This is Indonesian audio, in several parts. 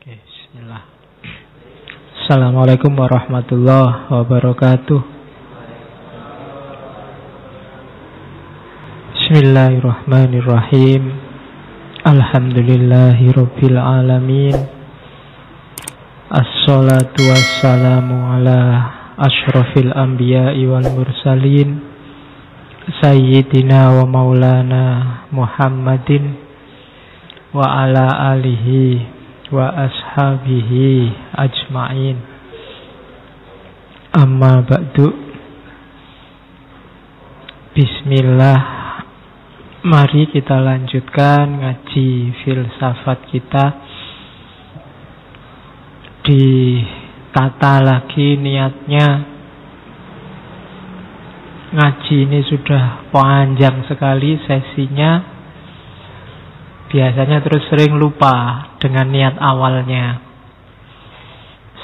Oke, bismillah. Assalamualaikum warahmatullahi wabarakatuh. Bismillahirrahmanirrahim. Alhamdulillahi rabbil alamin. Assalatu wassalamu ala asyrafil anbiya'i wal mursalin, Sayyidina wa maulana Muhammadin wa ala alihi wa ashabihi ajma'in. Amma ba'du. Bismillah. Mari kita lanjutkan ngaji filsafat kita. Ditata lagi niatnya. Ngaji ini sudah panjang sekali sesinya. Biasanya terus sering lupa dengan niat awalnya.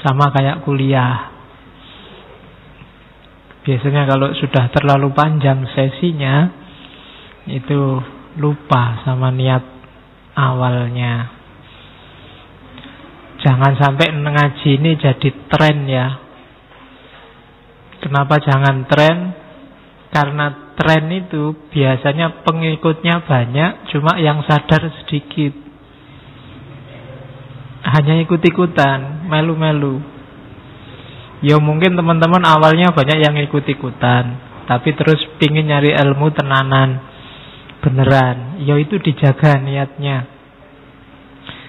Sama kayak kuliah. Biasanya kalau sudah terlalu panjang sesinya, itu lupa sama niat awalnya. Jangan sampai ngaji ini jadi tren ya. Kenapa jangan tren? Karena tren itu biasanya pengikutnya banyak, cuma yang sadar sedikit. Hanya ikut-ikutan, melu-melu. Ya mungkin teman-teman awalnya banyak yang ikut-ikutan, tapi terus pingin nyari ilmu tenanan, beneran. Ya itu dijaga niatnya.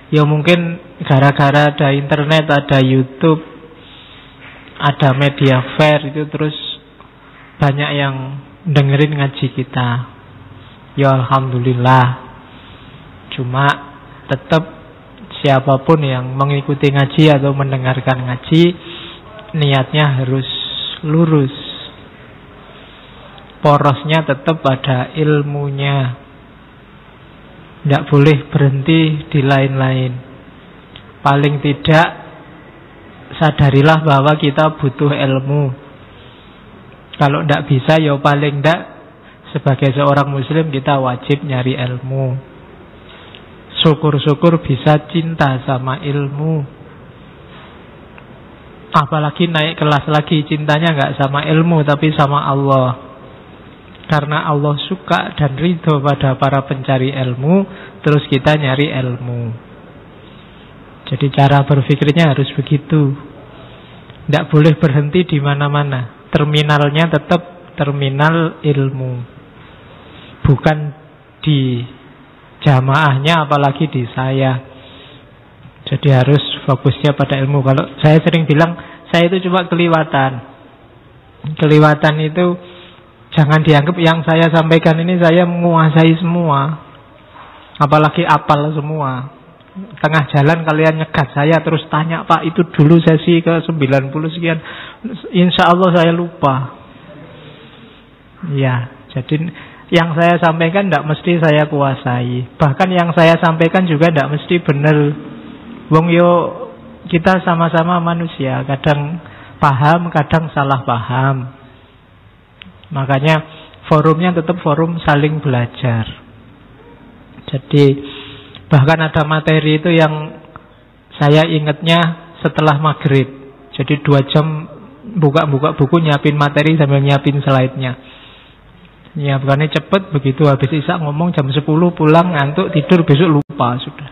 Ya mungkin gara-gara ada internet, ada YouTube, ada media fair, itu terus banyak yang dengerin ngaji kita. Ya alhamdulillah. Cuma tetap siapapun yang mengikuti ngaji atau mendengarkan ngaji, niatnya harus lurus. Porosnya tetap ada ilmunya. Tidak boleh berhenti di lain-lain. Paling tidak sadarilah bahwa kita butuh ilmu. Kalau tidak bisa, ya paling tidak sebagai seorang muslim kita wajib nyari ilmu. Syukur-syukur bisa cinta sama ilmu. Apalagi naik kelas lagi, cintanya nggak sama ilmu tapi sama Allah. Karena Allah suka dan ridho pada para pencari ilmu, terus kita nyari ilmu. Jadi cara berpikirnya harus begitu. Tidak boleh berhenti di mana-mana. Terminalnya tetap terminal ilmu. Bukan di jamaahnya, apalagi di saya. Jadi harus fokusnya pada ilmu. Kalau saya sering bilang, saya itu cuma keliwatan. Keliwatan itu jangan dianggap yang saya sampaikan ini saya menguasai semua. Apalagi apal semua. Tengah jalan kalian nyegat saya terus tanya, Pak itu dulu sesi ke 90 sekian, insya Allah saya lupa. Ya, jadi yang saya sampaikan tidak mesti saya kuasai. Bahkan yang saya sampaikan juga tidak mesti benar. Wong yo kita sama-sama manusia, kadang paham, kadang salah paham. Makanya forumnya tetap forum saling belajar. Jadi bahkan ada materi itu yang saya ingatnya setelah maghrib. Jadi 2 jam buka-buka buku, nyiapin materi sambil nyiapin slide-nya. Nyiapkannya cepet, begitu habis isya ngomong jam 10 pulang, ngantuk, tidur, besok lupa sudah.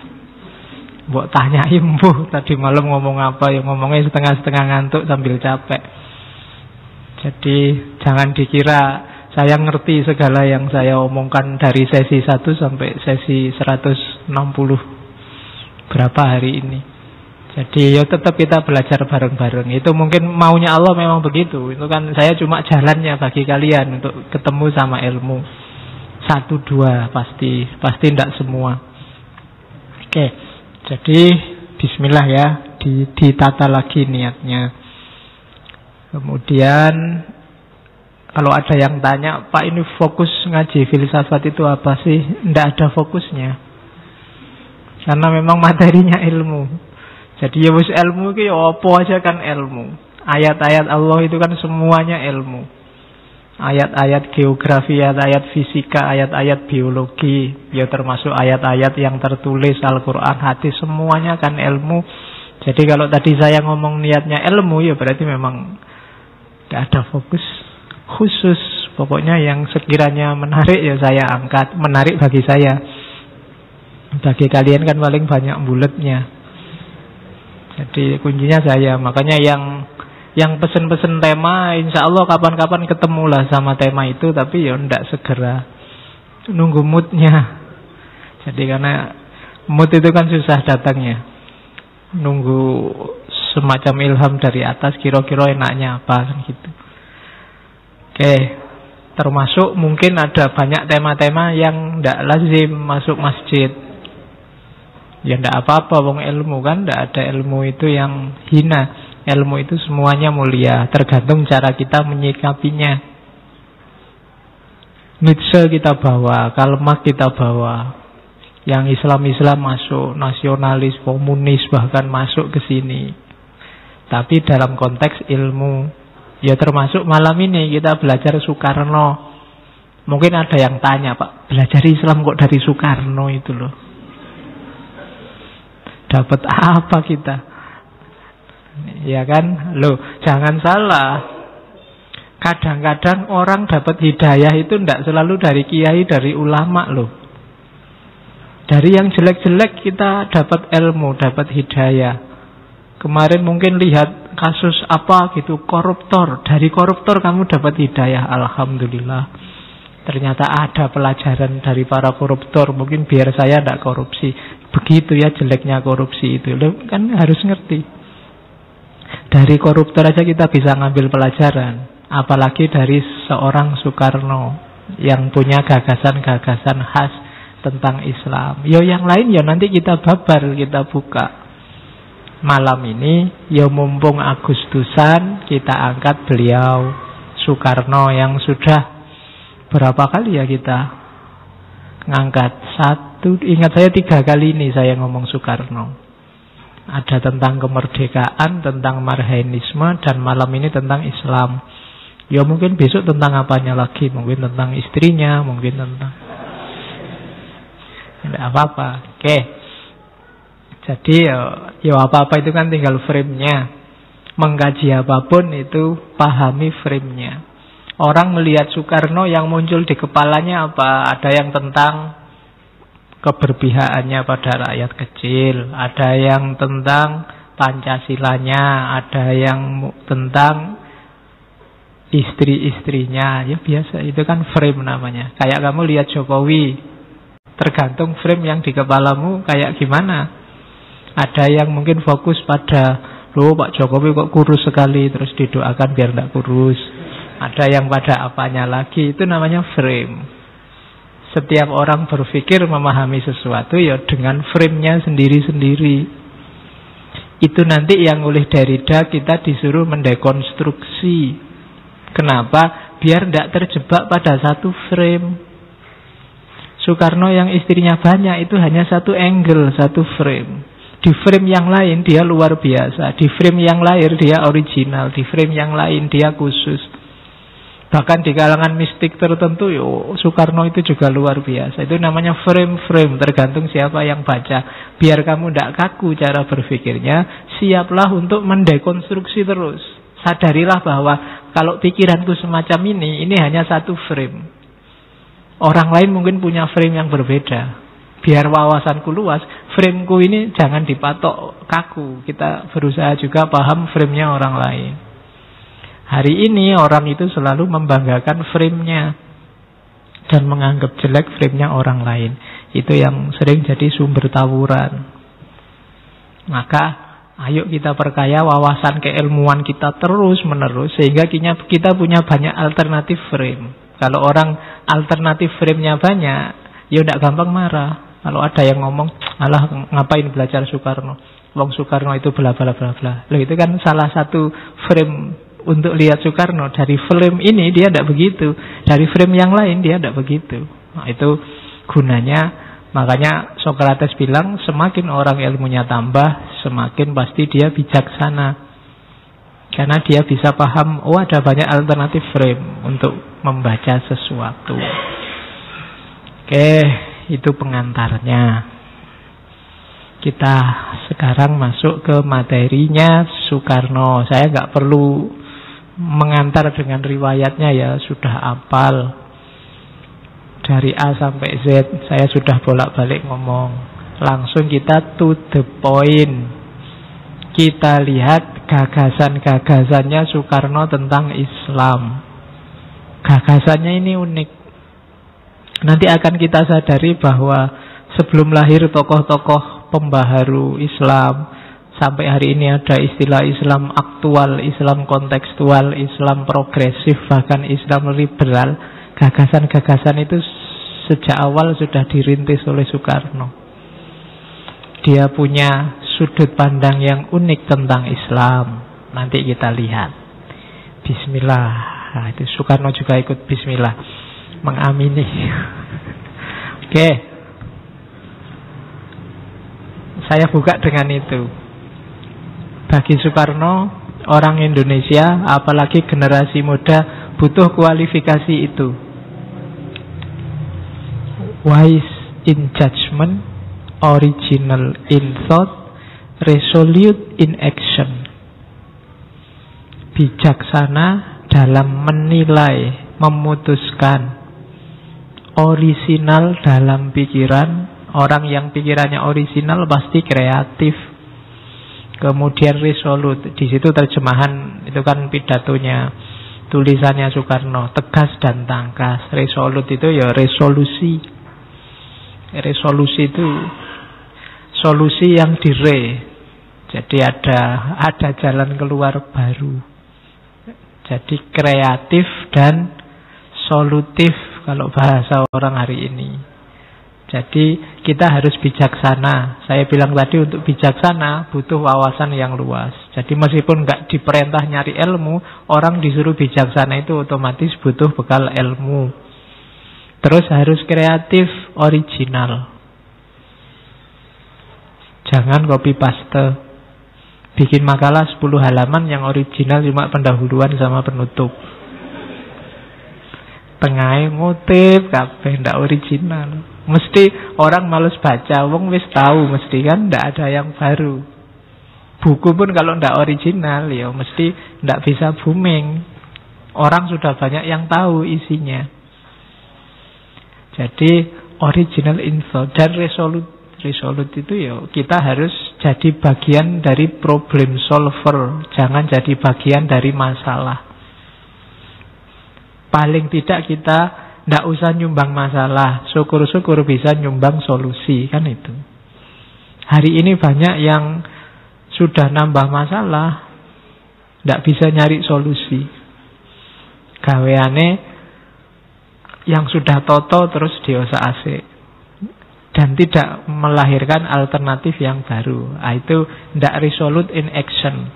Mbok tanyain mbuh tadi malam ngomong apa, ya ngomongnya setengah-setengah ngantuk sambil capek. Jadi jangan dikira saya ngerti segala yang saya omongkan dari sesi 1 sampai sesi 160 berapa hari ini. Jadi ya tetap kita belajar bareng-bareng. Itu mungkin maunya Allah memang begitu. Itu kan saya cuma jalannya bagi kalian untuk ketemu sama ilmu. 1-2 pasti tidak semua. Oke, jadi bismillah ya, ditata lagi niatnya. Kemudian kalau ada yang tanya, Pak ini fokus ngaji filsafat itu apa sih? Tidak ada fokusnya. Karena memang materinya ilmu. Jadi ya wis ilmu itu ya apa aja kan ilmu. Ayat-ayat Allah itu kan semuanya ilmu. Ayat-ayat geografi, ayat-ayat fisika, ayat-ayat biologi, ya termasuk ayat-ayat yang tertulis Al-Quran, hadis, semuanya kan ilmu. Jadi kalau tadi saya ngomong niatnya ilmu, ya berarti memang gak ada fokus khusus. Pokoknya yang sekiranya menarik ya saya angkat. Menarik bagi saya. Bagi kalian kan paling banyak buletnya. Jadi kuncinya saya. Makanya yang pesen-pesen tema, insya Allah kapan-kapan ketemulah sama tema itu. Tapi ya ndak segera, nunggu moodnya. Jadi karena mood itu kan susah datangnya. Nunggu semacam ilham dari atas, kira-kira enaknya apa kan gitu. Oke, termasuk mungkin ada banyak tema-tema yang ndak lazim masuk masjid. Ya ndak apa-apa, wong ilmu kan, ndak ada ilmu itu yang hina. Ilmu itu semuanya mulia, tergantung cara kita menyikapinya. Nietzsche kita bawa, Karl Marx kita bawa. Yang Islam-Islam masuk, nasionalis, komunis bahkan masuk ke sini. Tapi dalam konteks ilmu. Ya termasuk malam ini kita belajar Soekarno. Mungkin ada yang tanya, Pak, belajar Islam kok dari Soekarno itu loh. Dapat apa kita? Ya kan? Loh, jangan salah. Kadang-kadang orang dapat hidayah itu tidak selalu dari kiai, dari ulama loh. Dari yang jelek-jelek kita dapat ilmu, dapat hidayah. Kemarin mungkin lihat kasus apa gitu, koruptor. Dari koruptor kamu dapat hidayah, alhamdulillah. Ternyata ada pelajaran dari para koruptor. Mungkin biar saya tidak korupsi. Begitu ya jeleknya korupsi itu. Loh, kan harus ngerti. Dari koruptor aja kita bisa ngambil pelajaran. Apalagi dari seorang Soekarno yang punya gagasan-gagasan khas tentang Islam. Yo yang lain ya nanti kita babar, kita buka. Malam ini ya mumpung Agustusan, kita angkat beliau Soekarno yang sudah berapa kali ya kita ngangkat. Ingat saya 3 kali ini saya ngomong Soekarno. Ada tentang kemerdekaan, tentang marhainisme, dan malam ini tentang Islam. Ya mungkin besok tentang apanya lagi, mungkin tentang istrinya, mungkin tentang... Tidak apa-apa. Oke. Jadi ya apa-apa itu kan tinggal frame-nya. Mengkaji apapun itu pahami frame-nya. Orang melihat Soekarno yang muncul di kepalanya apa? Ada yang tentang keberpihakannya pada rakyat kecil, ada yang tentang Pancasilanya, ada yang tentang istri-istrinya. Ya biasa, itu kan frame namanya. Kayak kamu lihat Jokowi, tergantung frame yang di kepalamu kayak gimana. Ada yang mungkin fokus pada, loh Pak Jokowi kok kurus sekali, terus didoakan biar tidak kurus. Ada yang pada apanya lagi, itu namanya frame. Setiap orang berpikir memahami sesuatu ya dengan frame-nya sendiri-sendiri. Itu nanti yang oleh Derrida kita disuruh mendekonstruksi. Kenapa? Biar tidak terjebak pada satu frame. Soekarno yang istrinya banyak itu hanya satu angle, satu frame. Di frame yang lain dia luar biasa. Di frame yang lain dia original. Di frame yang lain dia khusus. Bahkan di kalangan mistik tertentu Soekarno itu juga luar biasa. Itu namanya frame-frame, tergantung siapa yang baca. Biar kamu tidak kaku cara berpikirnya, siaplah untuk mendekonstruksi terus. Sadarilah bahwa kalau pikiranku semacam ini hanya satu frame. Orang lain mungkin punya frame yang berbeda. Biar wawasanku luas, frameku ini jangan dipatok kaku. Kita berusaha juga paham frame-nya orang lain. Hari ini orang itu selalu membanggakan frame-nya dan menganggap jelek frame-nya orang lain. Itu yang sering jadi sumber tawuran. Maka ayo kita perkaya wawasan keilmuan kita terus-menerus, sehingga kita punya banyak alternatif frame. Kalau orang alternatif frame-nya banyak, ya tidak gampang marah. Kalau ada yang ngomong, alah ngapain belajar Soekarno, wong Soekarno itu bla bla bla bla. Loh, itu kan salah satu frame untuk lihat Soekarno. Dari frame ini dia tidak begitu, dari frame yang lain dia tidak begitu. Nah, itu gunanya. Makanya Socrates bilang, semakin orang ilmunya tambah, semakin pasti dia bijaksana. Karena dia bisa paham, oh ada banyak alternatif frame untuk membaca sesuatu. Oke, itu pengantarnya. Kita sekarang masuk ke materinya Soekarno. Saya nggak perlu mengantar dengan riwayatnya ya, sudah hafal. Dari A sampai Z, saya sudah bolak-balik ngomong. Langsung kita to the point. Kita lihat gagasan-gagasannya Soekarno tentang Islam. Gagasannya ini unik. Nanti akan kita sadari bahwa sebelum lahir tokoh-tokoh pembaharu Islam, sampai hari ini ada istilah Islam aktual, Islam kontekstual, Islam progresif, bahkan Islam liberal. Gagasan-gagasan itu sejak awal sudah dirintis oleh Soekarno. Dia punya sudut pandang yang unik tentang Islam. Nanti kita lihat. Bismillah. Nah, itu Soekarno juga ikut bismillah, mengamini. Oke. Saya buka dengan itu. Bagi Soekarno, orang Indonesia, apalagi generasi muda, butuh kualifikasi itu. Wise in judgment, original in thought, resolute in action. Bijaksana dalam menilai, memutuskan, orisinal dalam pikiran. Orang yang pikirannya orisinal pasti kreatif. Kemudian resolute. Di situ terjemahan, itu kan pidatonya, tulisannya Soekarno. Tegas dan tangkas. Resolute itu ya resolusi. Resolusi itu solusi yang dire. Jadi ada jalan keluar baru. Jadi kreatif dan solutif kalau bahasa orang hari ini. Jadi kita harus bijaksana. Saya bilang tadi, untuk bijaksana butuh wawasan yang luas. Jadi meskipun nggak diperintah nyari ilmu, orang disuruh bijaksana itu otomatis butuh bekal ilmu. Terus harus kreatif, original. Jangan copy paste. Bikin makalah 10 halaman yang original cuma pendahuluan sama penutup. Tengahnya ngutip kabeh ndak original. Mesti orang males baca, wong wis tahu mesti kan, ndak ada yang baru. Buku pun kalau ndak original ya mesti ndak bisa booming. Orang sudah banyak yang tahu isinya. Jadi original info dan resolute itu ya kita harus jadi bagian dari problem solver, jangan jadi bagian dari masalah. Paling tidak kita tidak usah nyumbang masalah, syukur-syukur bisa nyumbang solusi, kan itu. Hari ini banyak yang sudah nambah masalah, tidak bisa nyari solusi. Gaweane yang sudah toto terus diosak-asik dan tidak melahirkan alternatif yang baru. Itu tidak resolute in action.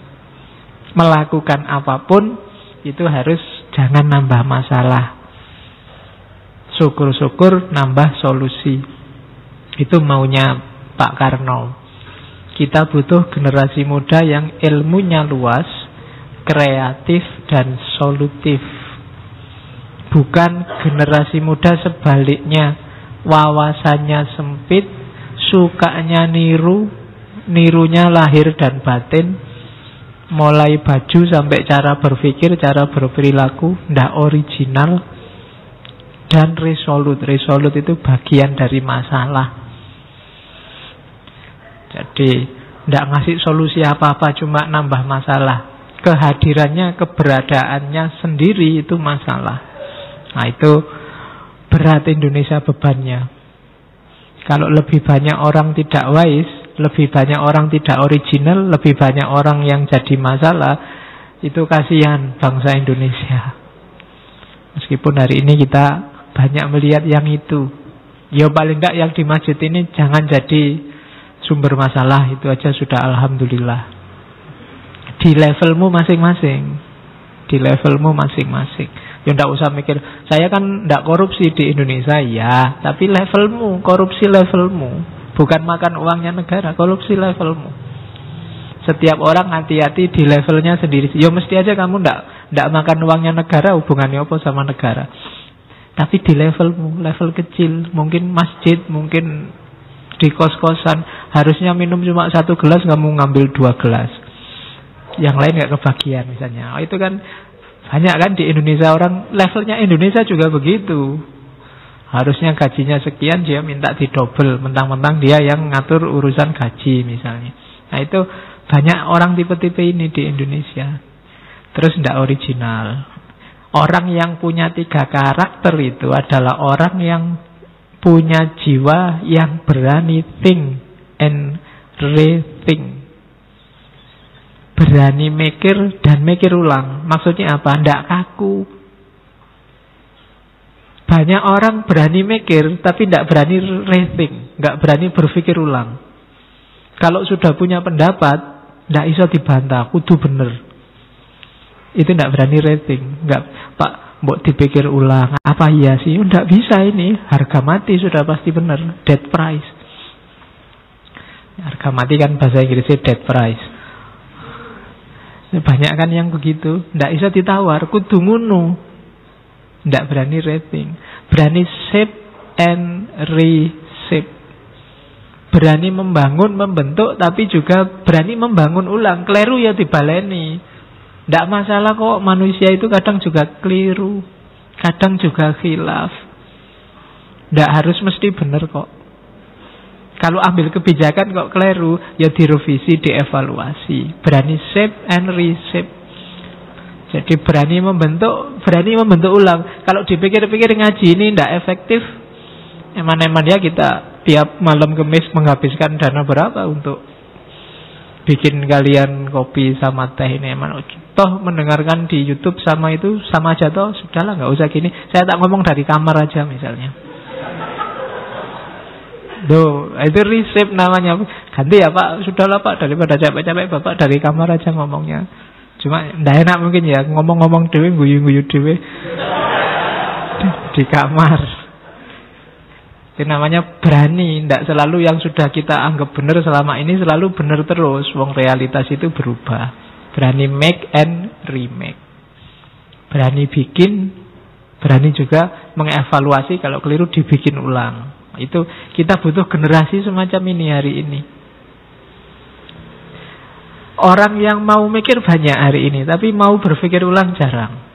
Melakukan apapun itu harus jangan nambah masalah. Syukur-syukur nambah solusi. Itu maunya Pak Karno. Kita butuh generasi muda yang ilmunya luas, kreatif dan solutif. Bukan generasi muda sebaliknya, wawasannya sempit, sukanya niru, nirunya lahir dan batin, mulai baju sampai cara berpikir, cara berperilaku ndak original. Dan resolute itu bagian dari masalah. Jadi ndak ngasih solusi apa-apa, cuma nambah masalah. Kehadirannya, keberadaannya sendiri itu masalah. Nah itu berat Indonesia bebannya. Kalau lebih banyak orang tidak wise, lebih banyak orang tidak original, lebih banyak orang yang jadi masalah, itu kasihan bangsa Indonesia. Meskipun hari ini kita banyak melihat yang itu. Ya paling tidak yang di masjid ini jangan jadi sumber masalah. Itu aja sudah alhamdulillah. Di levelmu masing-masing. Di levelmu masing-masing. Ya tidak usah mikir, saya kan tidak korupsi di Indonesia. Ya, tapi levelmu, korupsi levelmu. Bukan makan uangnya negara, korupsi levelmu. Setiap orang hati-hati di levelnya sendiri. Ya mesti aja kamu tidak makan uangnya negara, hubungannya apa sama negara. Tapi di levelmu, level kecil, mungkin masjid, mungkin di kos-kosan harusnya minum cuma 1 gelas, kamu ngambil 2 gelas, yang lain nggak kebagian misalnya. Itu kan banyak kan di Indonesia, orang levelnya Indonesia juga begitu. Harusnya gajinya sekian, dia minta didobel, mentang-mentang dia yang ngatur urusan gaji misalnya. Nah itu banyak orang tipe-tipe ini di Indonesia. Terus tidak original. Orang yang punya 3 karakter itu adalah orang yang punya jiwa yang berani think and rethink. Berani mikir dan mikir ulang. Maksudnya apa? Tidak kaku. Banyak orang berani mikir tapi tidak berani rethink, tidak berani berpikir ulang. Kalau sudah punya pendapat, tidak bisa dibantah, kudu bener. Itu tidak berani rating. Enggak, Pak, mbok dipikir ulang. Apa iya sih? Tidak bisa ini. Harga mati sudah pasti benar. Dead price. Harga mati kan bahasa Inggrisnya dead price. Banyak kan yang begitu. Tidak bisa ditawar. Kudu ngunu. Tidak berani rating. Berani shape and reshape. Berani membangun, membentuk, tapi juga berani membangun ulang. Keliru ya dibaleni. Tidak masalah kok, manusia itu kadang juga keliru, kadang juga khilaf. Tidak harus mesti benar kok. Kalau ambil kebijakan kok keliru, ya direvisi, dievaluasi. Berani shape and reshape. Jadi berani membentuk ulang. Kalau dipikir-pikir ngaji ini tidak efektif, eman-eman ya kita tiap malam Kemis menghabiskan dana berapa untuk bikin kalian kopi sama teh ini. Emang toh mendengarkan di YouTube sama itu sama aja toh, sudahlah nggak usah gini. Saya tak ngomong dari kamar aja misalnya. Itu reshape namanya. Ganti ya Pak, sudahlah Pak, daripada capek-capek Bapak dari kamar aja ngomongnya. Cuma ndak enak mungkin ya ngomong-ngomong dewe, guyu-guyu dewe di kamar. Itu namanya berani. Tidak selalu yang sudah kita anggap benar selama ini selalu benar terus. Wong realitas itu berubah. Berani make and remake. Berani bikin, berani juga mengevaluasi kalau keliru dibikin ulang. Itu kita butuh generasi semacam ini hari ini. Orang yang mau mikir banyak hari ini, tapi mau berpikir ulang jarang.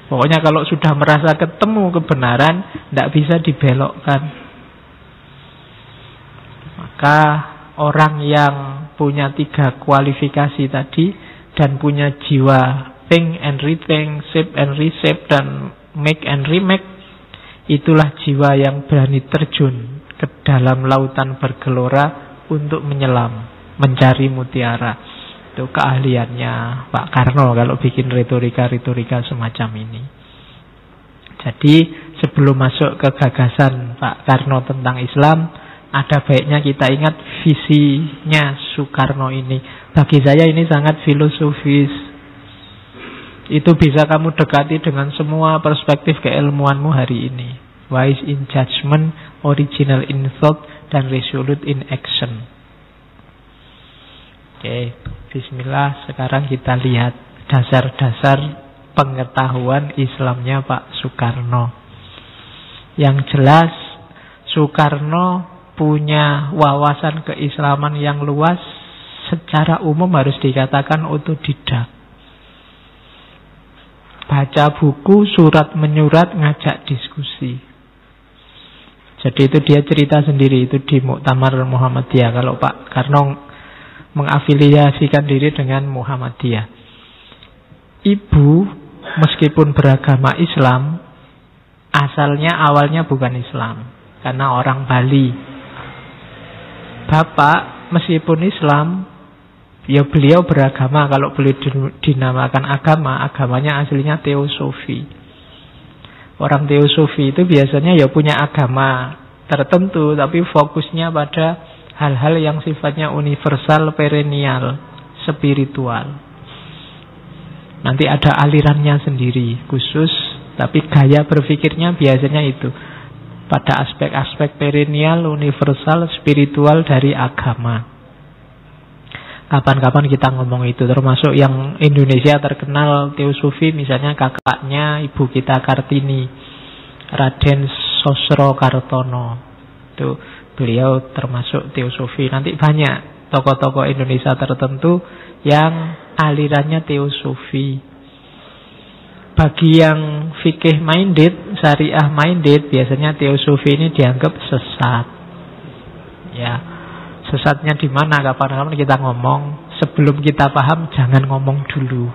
Pokoknya kalau sudah merasa ketemu kebenaran, tidak bisa dibelokkan. Maka orang yang punya 3 kualifikasi tadi dan punya jiwa think and rethink, shape and reshape, dan make and remake, itulah jiwa yang berani terjun ke dalam lautan bergelora untuk menyelam, mencari mutiara. Itu keahliannya Pak Karno kalau bikin retorika-retorika semacam ini. Jadi sebelum masuk ke gagasan Pak Karno tentang Islam, ada baiknya kita ingat visinya Soekarno ini. Bagi saya ini sangat filosofis. Itu bisa kamu dekati dengan semua perspektif keilmuanmu hari ini. Wise in judgment, original in thought, dan resolute in action. Oke, bismillah. Sekarang kita lihat dasar-dasar pengetahuan Islamnya Pak Soekarno. Yang jelas Soekarno punya wawasan keislaman yang luas, secara umum harus dikatakan otodidak. Baca buku, surat menyurat, ngajak diskusi. Jadi itu dia cerita sendiri itu di Muktamar Muhammadiyah. Kalau Pak Karno mengafiliasikan diri dengan Muhammadiyah. Ibu meskipun beragama Islam, asalnya awalnya bukan Islam, karena orang Bali. Bapak meskipun Islam, ya beliau beragama. Kalau beliau dinamakan agama, agamanya aslinya teosofi. Orang teosofi itu biasanya ya punya agama tertentu, tapi fokusnya pada hal-hal yang sifatnya universal, perennial, spiritual. Nanti ada alirannya sendiri khusus, tapi gaya berpikirnya biasanya itu pada aspek-aspek perennial, universal, spiritual dari agama. Kapan-kapan kita ngomong itu, termasuk yang Indonesia terkenal teosofi, misalnya kakaknya ibu kita Kartini, Raden Sosro Kartono. Itu Beliau termasuk teosofi. Nanti banyak tokoh-tokoh Indonesia tertentu yang alirannya teosofi. Bagi yang fikih minded, syariah minded, biasanya teosofi ini dianggap sesat. Ya, sesatnya di mana? Kapan-kapan kita ngomong, sebelum kita paham jangan ngomong dulu.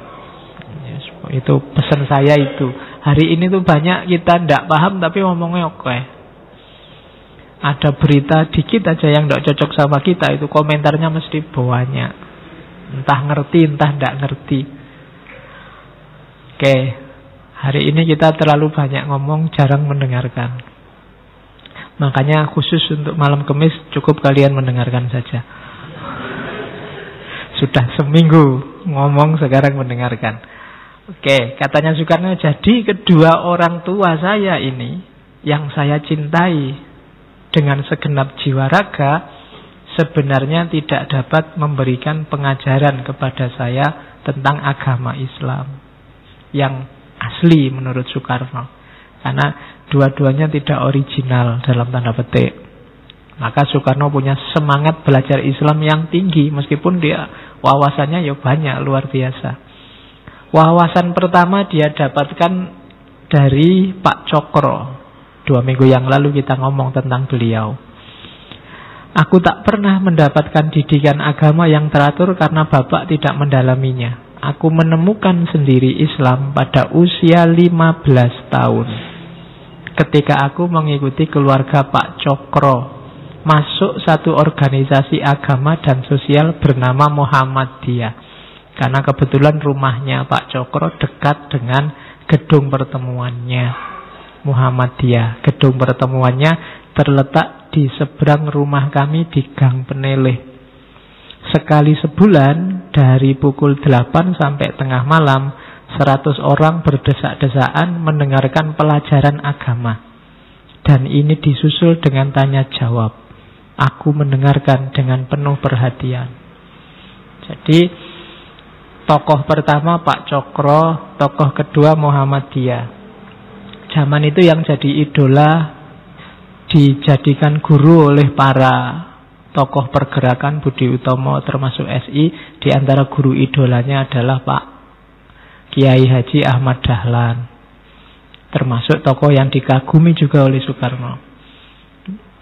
Ya, itu pesan saya itu. Hari ini tuh banyak kita tidak paham tapi ngomongnya oke. Ada berita dikit aja yang tidak cocok sama kita, itu komentarnya mesti banyak. Entah ngerti, entah tidak ngerti. Oke, hari ini kita terlalu banyak ngomong, jarang mendengarkan. Makanya khusus untuk malam Kamis cukup kalian mendengarkan saja. Sudah seminggu ngomong, sekarang mendengarkan. Oke, katanya Soekarno, jadi kedua orang tua saya ini yang saya cintai dengan segenap jiwa raga sebenarnya tidak dapat memberikan pengajaran kepada saya tentang agama Islam yang asli menurut Soekarno. Karena dua-duanya tidak original dalam tanda petik. Maka Soekarno punya semangat belajar Islam yang tinggi, meskipun dia wawasannya ya banyak, luar biasa. Wawasan pertama dia dapatkan dari Pak Cokro. 2 minggu yang lalu kita ngomong tentang beliau. Aku tak pernah mendapatkan didikan agama yang teratur karena bapak tidak mendalaminya. Aku menemukan sendiri Islam pada usia 15 tahun. Ketika aku mengikuti keluarga Pak Cokro masuk satu organisasi agama dan sosial bernama Muhammadiyah. Karena kebetulan rumahnya Pak Cokro dekat dengan gedung pertemuannya Muhammadiyah. Gedung pertemuannya terletak di seberang rumah kami di Gang Peneleh. Sekali sebulan dari pukul 8 sampai tengah malam 100 orang berdesak-desaan mendengarkan pelajaran agama. Dan ini disusul dengan tanya jawab. Aku mendengarkan dengan penuh perhatian. Jadi tokoh pertama Pak Cokro, tokoh kedua Muhammadiyah. Zaman itu yang jadi idola, dijadikan guru oleh para tokoh pergerakan Budi Utomo termasuk SI. Di antara guru idolanya adalah Pak Kiai Haji Ahmad Dahlan, termasuk tokoh yang dikagumi juga oleh Soekarno.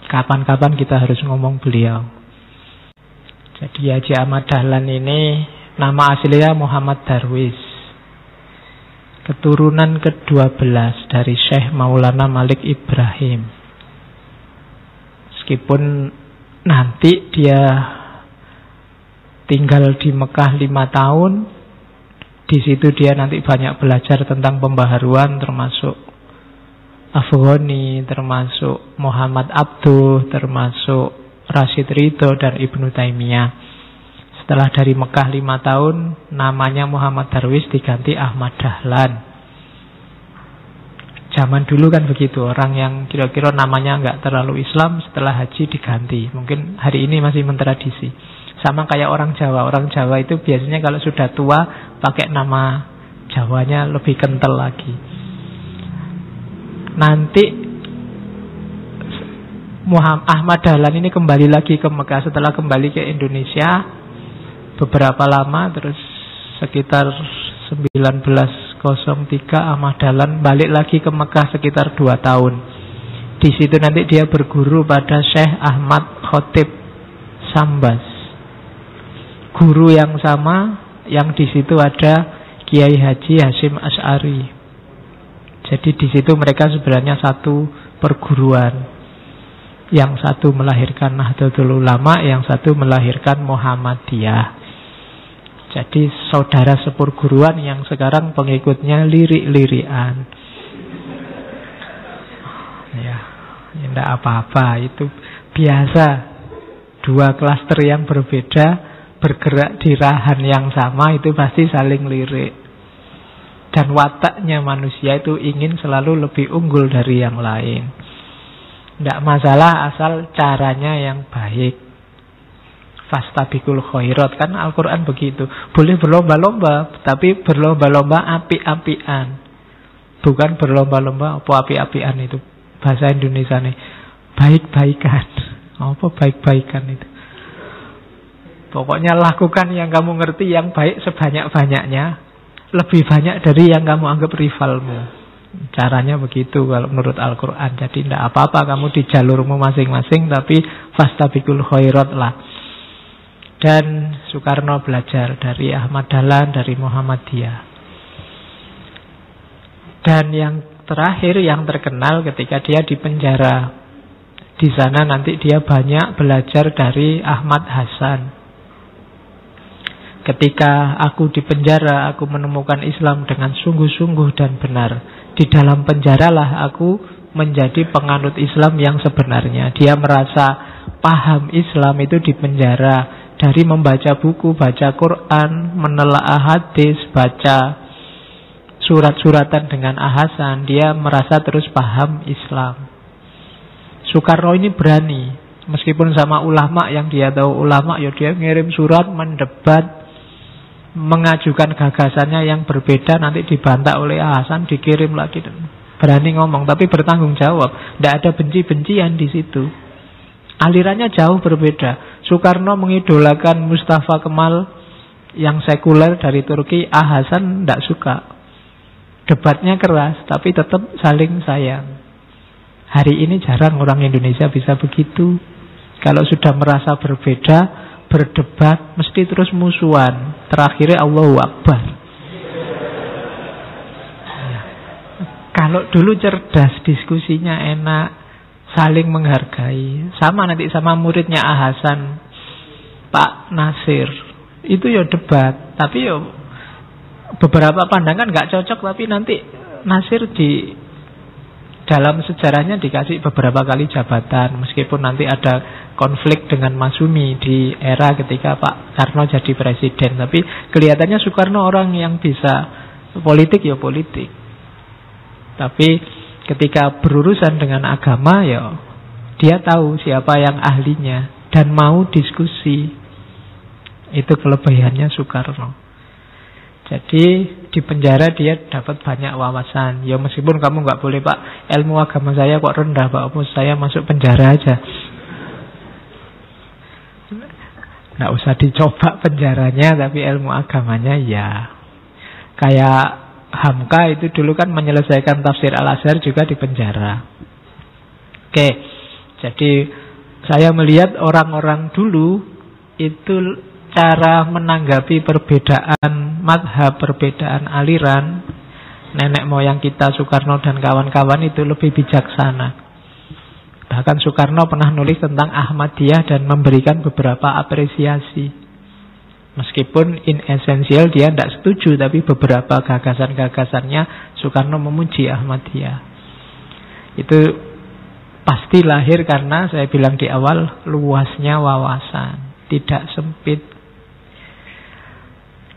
Kapan-kapan kita harus ngomong beliau. Jadi Haji Ahmad Dahlan ini nama aslinya Muhammad Darwis, keturunan ke-12 dari Syekh Maulana Malik Ibrahim. Meskipun nanti dia tinggal di Mekah 5 tahun, di situ dia nanti banyak belajar tentang pembaharuan, termasuk Afghani, termasuk Muhammad Abduh, termasuk Rashid Ridho dan Ibnu Taimiyah. Setelah dari Mekah 5 tahun, namanya Muhammad Darwis diganti Ahmad Dahlan. Zaman dulu kan begitu, orang yang kira-kira namanya nggak terlalu Islam setelah haji diganti. Mungkin hari ini masih mentradisi. Sama kayak orang Jawa. Orang Jawa itu biasanya kalau sudah tua pakai nama Jawanya lebih kental lagi. Nanti Ahmad Dahlan ini kembali lagi ke Mekah. Setelah kembali ke Indonesia beberapa lama, terus sekitar 1903 Ahmad Dahlan balik lagi ke Mekah sekitar 2 tahun. Di situ nanti dia berguru pada Syekh Ahmad Khotib Sambas. Guru yang sama, yang di situ ada Kiai Haji Hasyim Asy'ari. Jadi di situ mereka sebenarnya satu perguruan. Yang satu melahirkan Nahdlatul Ulama, yang satu melahirkan Muhammadiyah. Jadi saudara seperguruan yang sekarang pengikutnya lirik-lirikan. Ya, tidak apa-apa, itu biasa. 2 klaster yang berbeda bergerak di rahan yang sama itu pasti saling lirik. Dan wataknya manusia itu ingin selalu lebih unggul dari yang lain. Tidak masalah asal caranya yang baik. Fastabiqul khairat, kan Al-Quran begitu. Boleh berlomba-lomba, tapi berlomba-lomba api-apian. Bukan berlomba-lomba apa api-apian itu. Bahasa Indonesia nih, baik-baikan. Apa baik-baikan itu? Pokoknya lakukan yang kamu ngerti yang baik sebanyak-banyaknya, lebih banyak dari yang kamu anggap rivalmu. Caranya begitu kalau menurut Al-Quran. Jadi tidak apa-apa kamu di jalurmu masing-masing, tapi fastabiqul khairat lah. Dan Soekarno belajar dari Ahmad Dahlan, dari Muhammadiyah. Dan yang terakhir, yang terkenal ketika dia di penjara. Di sana nanti dia banyak belajar dari Ahmad Hasan. Ketika aku di penjara, aku menemukan Islam dengan sungguh-sungguh dan benar. Di dalam penjaralah aku menjadi penganut Islam yang sebenarnya. Dia merasa paham Islam itu di penjara. Dari membaca buku, baca Quran, menelaah hadis, baca surat-suratan dengan Ahasan, dia merasa terus paham Islam. Soekarno ini berani, meskipun sama ulama yang dia tahu ulama, ya dia ngirim surat, mendebat, mengajukan gagasannya yang berbeda, nanti dibantah oleh Ahasan, dikirim lagi. Berani ngomong, tapi bertanggung jawab. Tidak ada benci-bencian di situ. Alirannya jauh berbeda. Soekarno mengidolakan Mustafa Kemal yang sekuler dari Turki. Ahasan tidak suka. Debatnya keras, tapi tetap saling sayang. Hari ini jarang orang Indonesia bisa begitu. Kalau sudah merasa berbeda, berdebat, mesti terus musuhan. Terakhirnya Allahu Akbar. Kalau dulu cerdas, diskusinya enak, saling menghargai. Sama nanti sama muridnya Ahasan, Pak Nasir. Itu ya debat, tapi ya beberapa pandangan gak cocok, tapi nanti Nasir di dalam sejarahnya dikasih beberapa kali jabatan, meskipun nanti ada konflik dengan Masyumi di era ketika Pak Karno jadi presiden. Tapi kelihatannya Soekarno orang yang bisa politik ya politik. Tapi ketika berurusan dengan agama ya dia tahu siapa yang ahlinya dan mau diskusi. Itu kelebihannya Soekarno. Jadi di penjara dia dapat banyak wawasan. Ya meskipun kamu nggak boleh, Pak, ilmu agama saya kok rendah, Pak, saya masuk penjara aja. Nggak usah dicoba penjaranya, tapi ilmu agamanya ya. Kayak Hamka itu dulu kan menyelesaikan tafsir Al-Azhar juga di penjara. Oke, jadi saya melihat orang-orang dulu itu cara menanggapi perbedaan madhab, perbedaan aliran, nenek moyang kita Soekarno dan kawan-kawan itu lebih bijaksana. Bahkan Soekarno pernah nulis tentang Ahmadiyah dan memberikan beberapa apresiasi. Meskipun in esensial dia tidak setuju, tapi beberapa gagasan-gagasannya Soekarno memuji Ahmadiyah. Itu pasti lahir karena saya bilang di awal, luasnya wawasan, tidak sempit.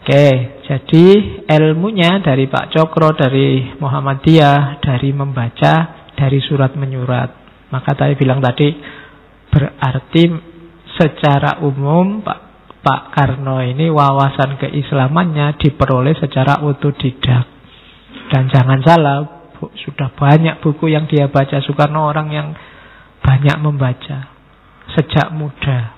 Oke, jadi ilmunya dari Pak Cokro, dari Muhammadiyah, dari membaca, dari surat menyurat. Maka saya bilang tadi, berarti secara umum Pak Karno ini wawasan keislamannya diperoleh secara otodidak. Dan jangan salah, sudah banyak buku yang dia baca. Soekarno orang yang banyak membaca sejak muda.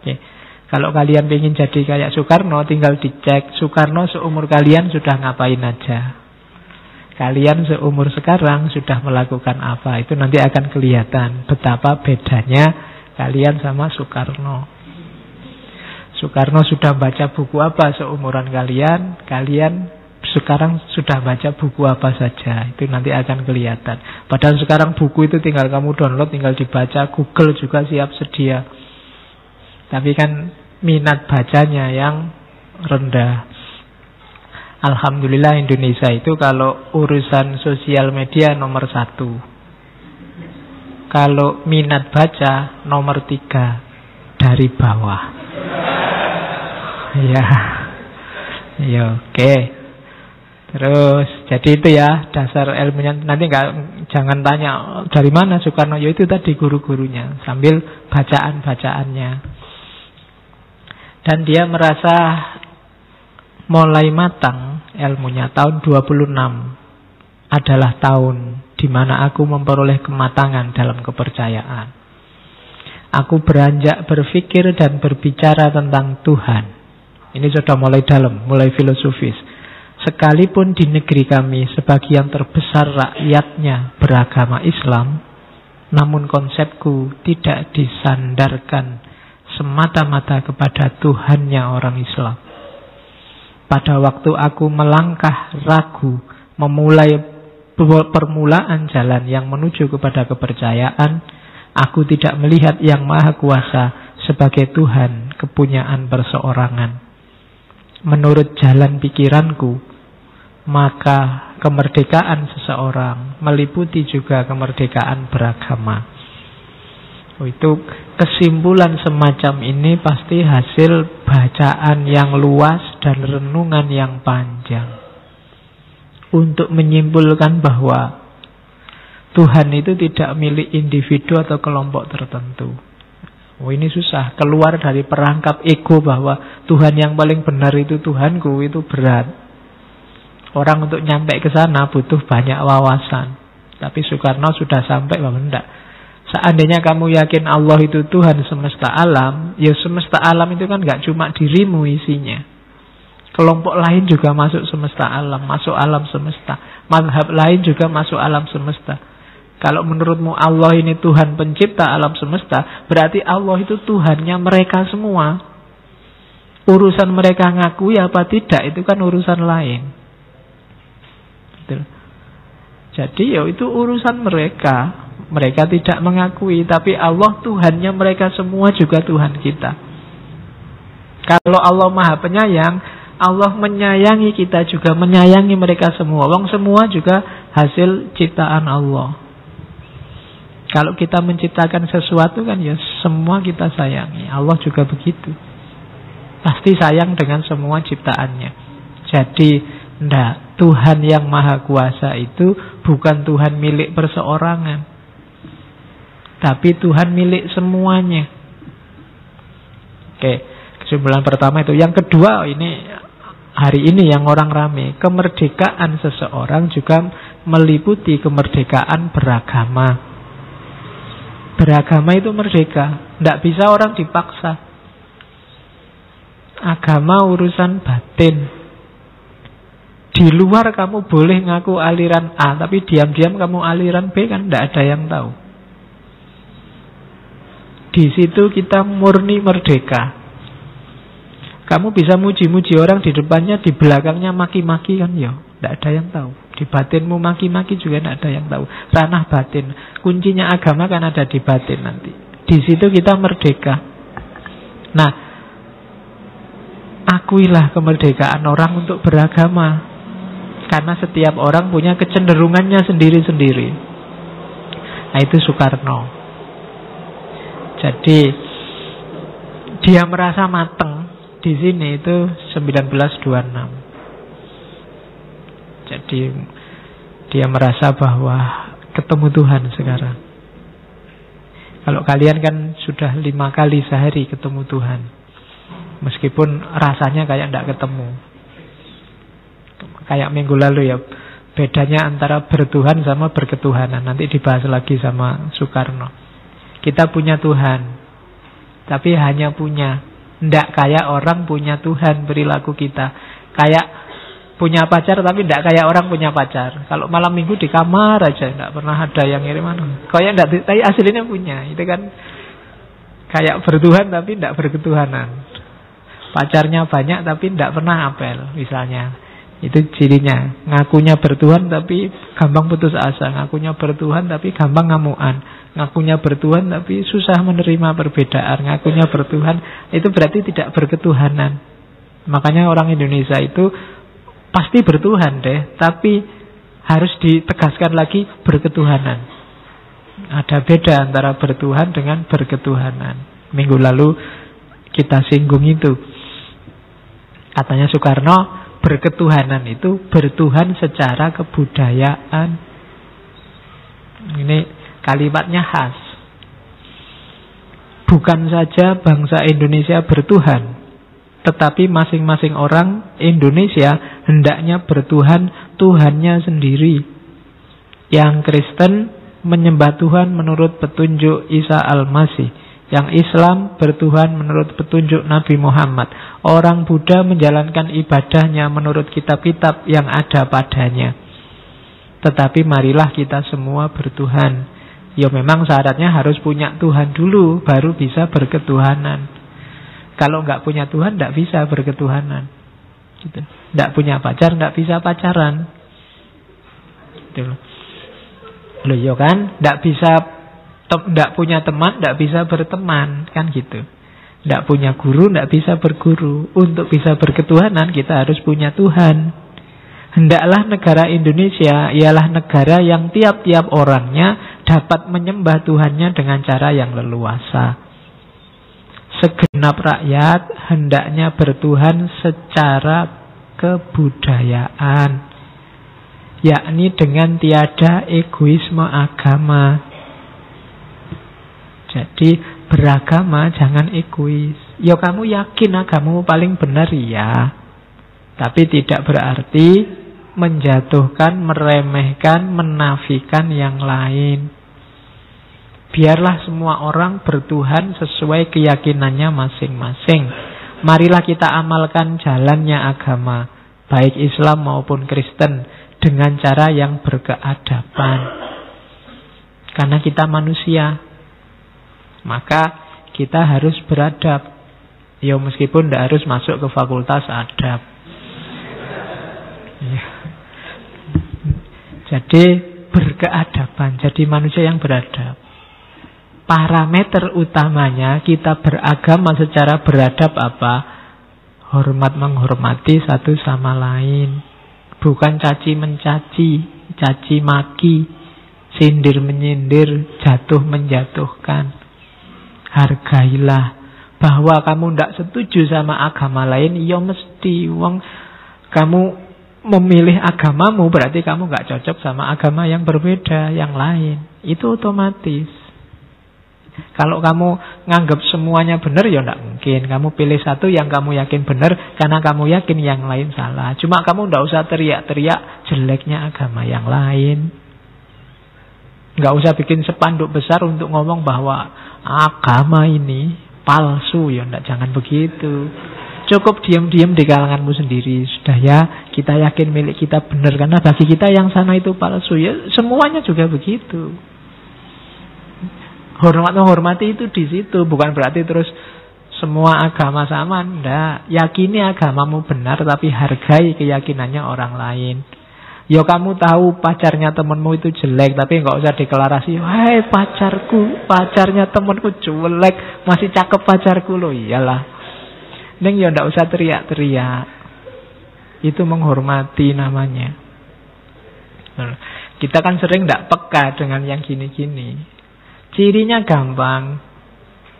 Oke. Kalau kalian ingin jadi kayak Soekarno, tinggal dicek Soekarno seumur kalian sudah ngapain aja. Kalian seumur sekarang sudah melakukan apa. Itu nanti akan kelihatan betapa bedanya kalian sama Soekarno. Soekarno sudah baca buku apa seumuran kalian, kalian sekarang sudah baca buku apa saja. Itu nanti akan kelihatan. Padahal sekarang buku itu tinggal kamu download, tinggal dibaca. Google juga siap sedia. Tapi kan minat bacanya yang rendah. Alhamdulillah Indonesia itu kalau urusan sosial media nomor 1. Kalau minat baca nomor 3 dari bawah. Ya, oke. Terus jadi itu ya dasar ilmunya. Nanti jangan tanya dari mana Soekarno. Ya itu tadi guru-gurunya sambil bacaan-bacaannya. Dan dia merasa mulai matang ilmunya. Tahun 26 adalah tahun di mana aku memperoleh kematangan dalam kepercayaan. Aku beranjak berpikir dan berbicara tentang Tuhan. Ini sudah mulai dalam, mulai filosofis. Sekalipun di negeri kami sebagian terbesar rakyatnya beragama Islam, namun konsepku tidak disandarkan semata-mata kepada Tuhannya orang Islam. Pada waktu aku melangkah ragu, memulai permulaan jalan yang menuju kepada kepercayaan, aku tidak melihat Yang Maha Kuasa sebagai Tuhan kepunyaan perseorangan. Menurut jalan pikiranku, maka kemerdekaan seseorang meliputi juga kemerdekaan beragama. Itu kesimpulan semacam ini pasti hasil bacaan yang luas dan renungan yang panjang untuk menyimpulkan bahwa Tuhan itu tidak milik individu atau kelompok tertentu. Ini susah, keluar dari perangkap ego bahwa Tuhan yang paling benar itu Tuhanku, itu berat. Orang untuk nyampe ke sana butuh banyak wawasan. Tapi Soekarno sudah sampai bahwa enggak. Seandainya kamu yakin Allah itu Tuhan semesta alam, ya semesta alam itu kan enggak cuma dirimu isinya. Kelompok lain juga masuk semesta alam, masuk alam semesta. Mazhab lain juga masuk alam semesta. Kalau menurutmu Allah ini Tuhan pencipta alam semesta, berarti Allah itu Tuhannya mereka semua. Urusan mereka ngakui apa tidak, itu kan urusan lain. Jadi ya itu urusan mereka. Mereka tidak mengakui, tapi Allah Tuhannya mereka semua juga Tuhan kita. Kalau Allah Maha Penyayang, Allah menyayangi kita juga, menyayangi mereka semua. Wong semua juga hasil ciptaan Allah. Kalau kita menciptakan sesuatu kan ya semua kita sayangi. Allah juga begitu. Pasti sayang dengan semua ciptaannya. Jadi enggak, Tuhan yang Maha Kuasa itu bukan Tuhan milik perseorangan, tapi Tuhan milik semuanya. Oke, kesimpulan pertama itu. Yang kedua, ini hari ini yang orang rame, kemerdekaan seseorang juga meliputi kemerdekaan beragama. Beragama itu merdeka, tidak bisa orang dipaksa. Agama urusan batin. Di luar kamu boleh ngaku aliran A, tapi diam-diam kamu aliran B, kan tidak ada yang tahu. Di situ kita murni merdeka. Kamu bisa muji-muji orang di depannya, di belakangnya maki-maki, kan ya, tidak ada yang tahu. Di batinmu maki-maki juga tidak ada yang tahu. Ranah batin. Kuncinya agama kan ada di batin nanti. Di situ kita merdeka. Nah, akuilah kemerdekaan orang untuk beragama. Karena setiap orang punya kecenderungannya sendiri-sendiri. Nah, itu Soekarno. Jadi dia merasa mateng di sini itu 1926. Jadi dia merasa bahwa ketemu Tuhan sekarang. Kalau kalian kan sudah 5 kali sehari ketemu Tuhan, meskipun rasanya kayak tidak ketemu. Kayak minggu lalu ya, bedanya antara bertuhan sama berketuhanan. Nanti dibahas lagi sama Soekarno. Kita punya Tuhan, tapi hanya punya. Tidak kayak orang punya Tuhan perilaku kita. Kayak punya pacar tapi tidak kayak orang punya pacar. Kalau malam minggu di kamar aja, tidak pernah ada yang ngiriman. Kayak tidak, tapi aslinya punya. Itu kan kayak bertuhan tapi tidak berketuhanan. Pacarnya banyak tapi tidak pernah apel misalnya. Itu cirinya. Ngakunya bertuhan tapi gampang putus asa. Ngakunya bertuhan tapi gampang ngamuan. Ngakunya bertuhan tapi susah menerima perbedaan. Ngakunya bertuhan itu berarti tidak berketuhanan. Makanya orang Indonesia itu pasti bertuhan deh, tapi harus ditegaskan lagi berketuhanan. Ada beda antara bertuhan dengan berketuhanan. Minggu lalu kita singgung itu. Katanya Soekarno, berketuhanan itu bertuhan secara kebudayaan. Ini kalimatnya khas. Bukan saja bangsa Indonesia bertuhan, tetapi masing-masing orang Indonesia hendaknya bertuhan Tuhannya sendiri. Yang Kristen menyembah Tuhan menurut petunjuk Isa Al-Masih. Yang Islam bertuhan menurut petunjuk Nabi Muhammad. Orang Buddha menjalankan ibadahnya menurut kitab-kitab yang ada padanya. Tetapi marilah kita semua bertuhan. Ya memang syaratnya harus punya Tuhan dulu, baru bisa berketuhanan. Kalau nggak punya Tuhan, nggak bisa berketuhanan. Gitu. Nggak punya pacar, nggak bisa pacaran. Gitu. Loh ya kan, nggak punya teman, nggak bisa berteman, kan gitu. Nggak punya guru, nggak bisa berguru. Untuk bisa berketuhanan, kita harus punya Tuhan. Hendaklah negara Indonesia ialah negara yang tiap-tiap orangnya dapat menyembah Tuhannya dengan cara yang leluasa. Segenap rakyat hendaknya bertuhan secara kebudayaan, yakni dengan tiada egoisme agama. Jadi beragama jangan egois. Ya kamu yakin agamamu paling benar ya, tapi tidak berarti menjatuhkan, meremehkan, menafikan yang lain. Biarlah semua orang bertuhan sesuai keyakinannya masing-masing. Marilah kita amalkan jalannya agama, baik Islam maupun Kristen, dengan cara yang berkeadaban. Karena kita manusia, maka kita harus beradab. Ya meskipun tidak harus masuk ke fakultas adab. Ya. Jadi berkeadaban, jadi manusia yang beradab. Parameter utamanya kita beragama secara beradab apa? Hormat menghormati satu sama lain. Bukan caci mencaci, caci maki, sindir menyindir, jatuh menjatuhkan. Hargailah. Bahwa kamu tidak setuju sama agama lain, ya mesti wong kamu memilih agamamu berarti kamu gak cocok sama agama yang berbeda, yang lain. Itu otomatis. Kalau kamu nganggap semuanya benar, ya tidak mungkin. Kamu pilih satu yang kamu yakin benar, karena kamu yakin yang lain salah. Cuma kamu tidak usah teriak-teriak jeleknya agama yang lain. Nggak usah bikin spanduk besar untuk ngomong bahwa agama ini palsu. Ya tidak, jangan begitu. Cukup diam-diam di kalanganmu sendiri. Sudah ya, kita yakin milik kita benar, karena bagi kita yang sana itu palsu. Ya semuanya juga begitu. Hormat menghormati itu di situ, bukan berarti terus semua agama sama. Ndak, yakini agamamu benar, tapi hargai keyakinannya orang lain. Ya kamu tahu pacarnya temanmu itu jelek, tapi nggak usah deklarasi, "Hai pacarku, pacarnya temanku jelek, masih cakep pacarku loh." Iyalah, neng ya ndak usah teriak-teriak. Itu menghormati namanya. Kita kan sering ndak peka dengan yang gini-gini. Cirinya gampang.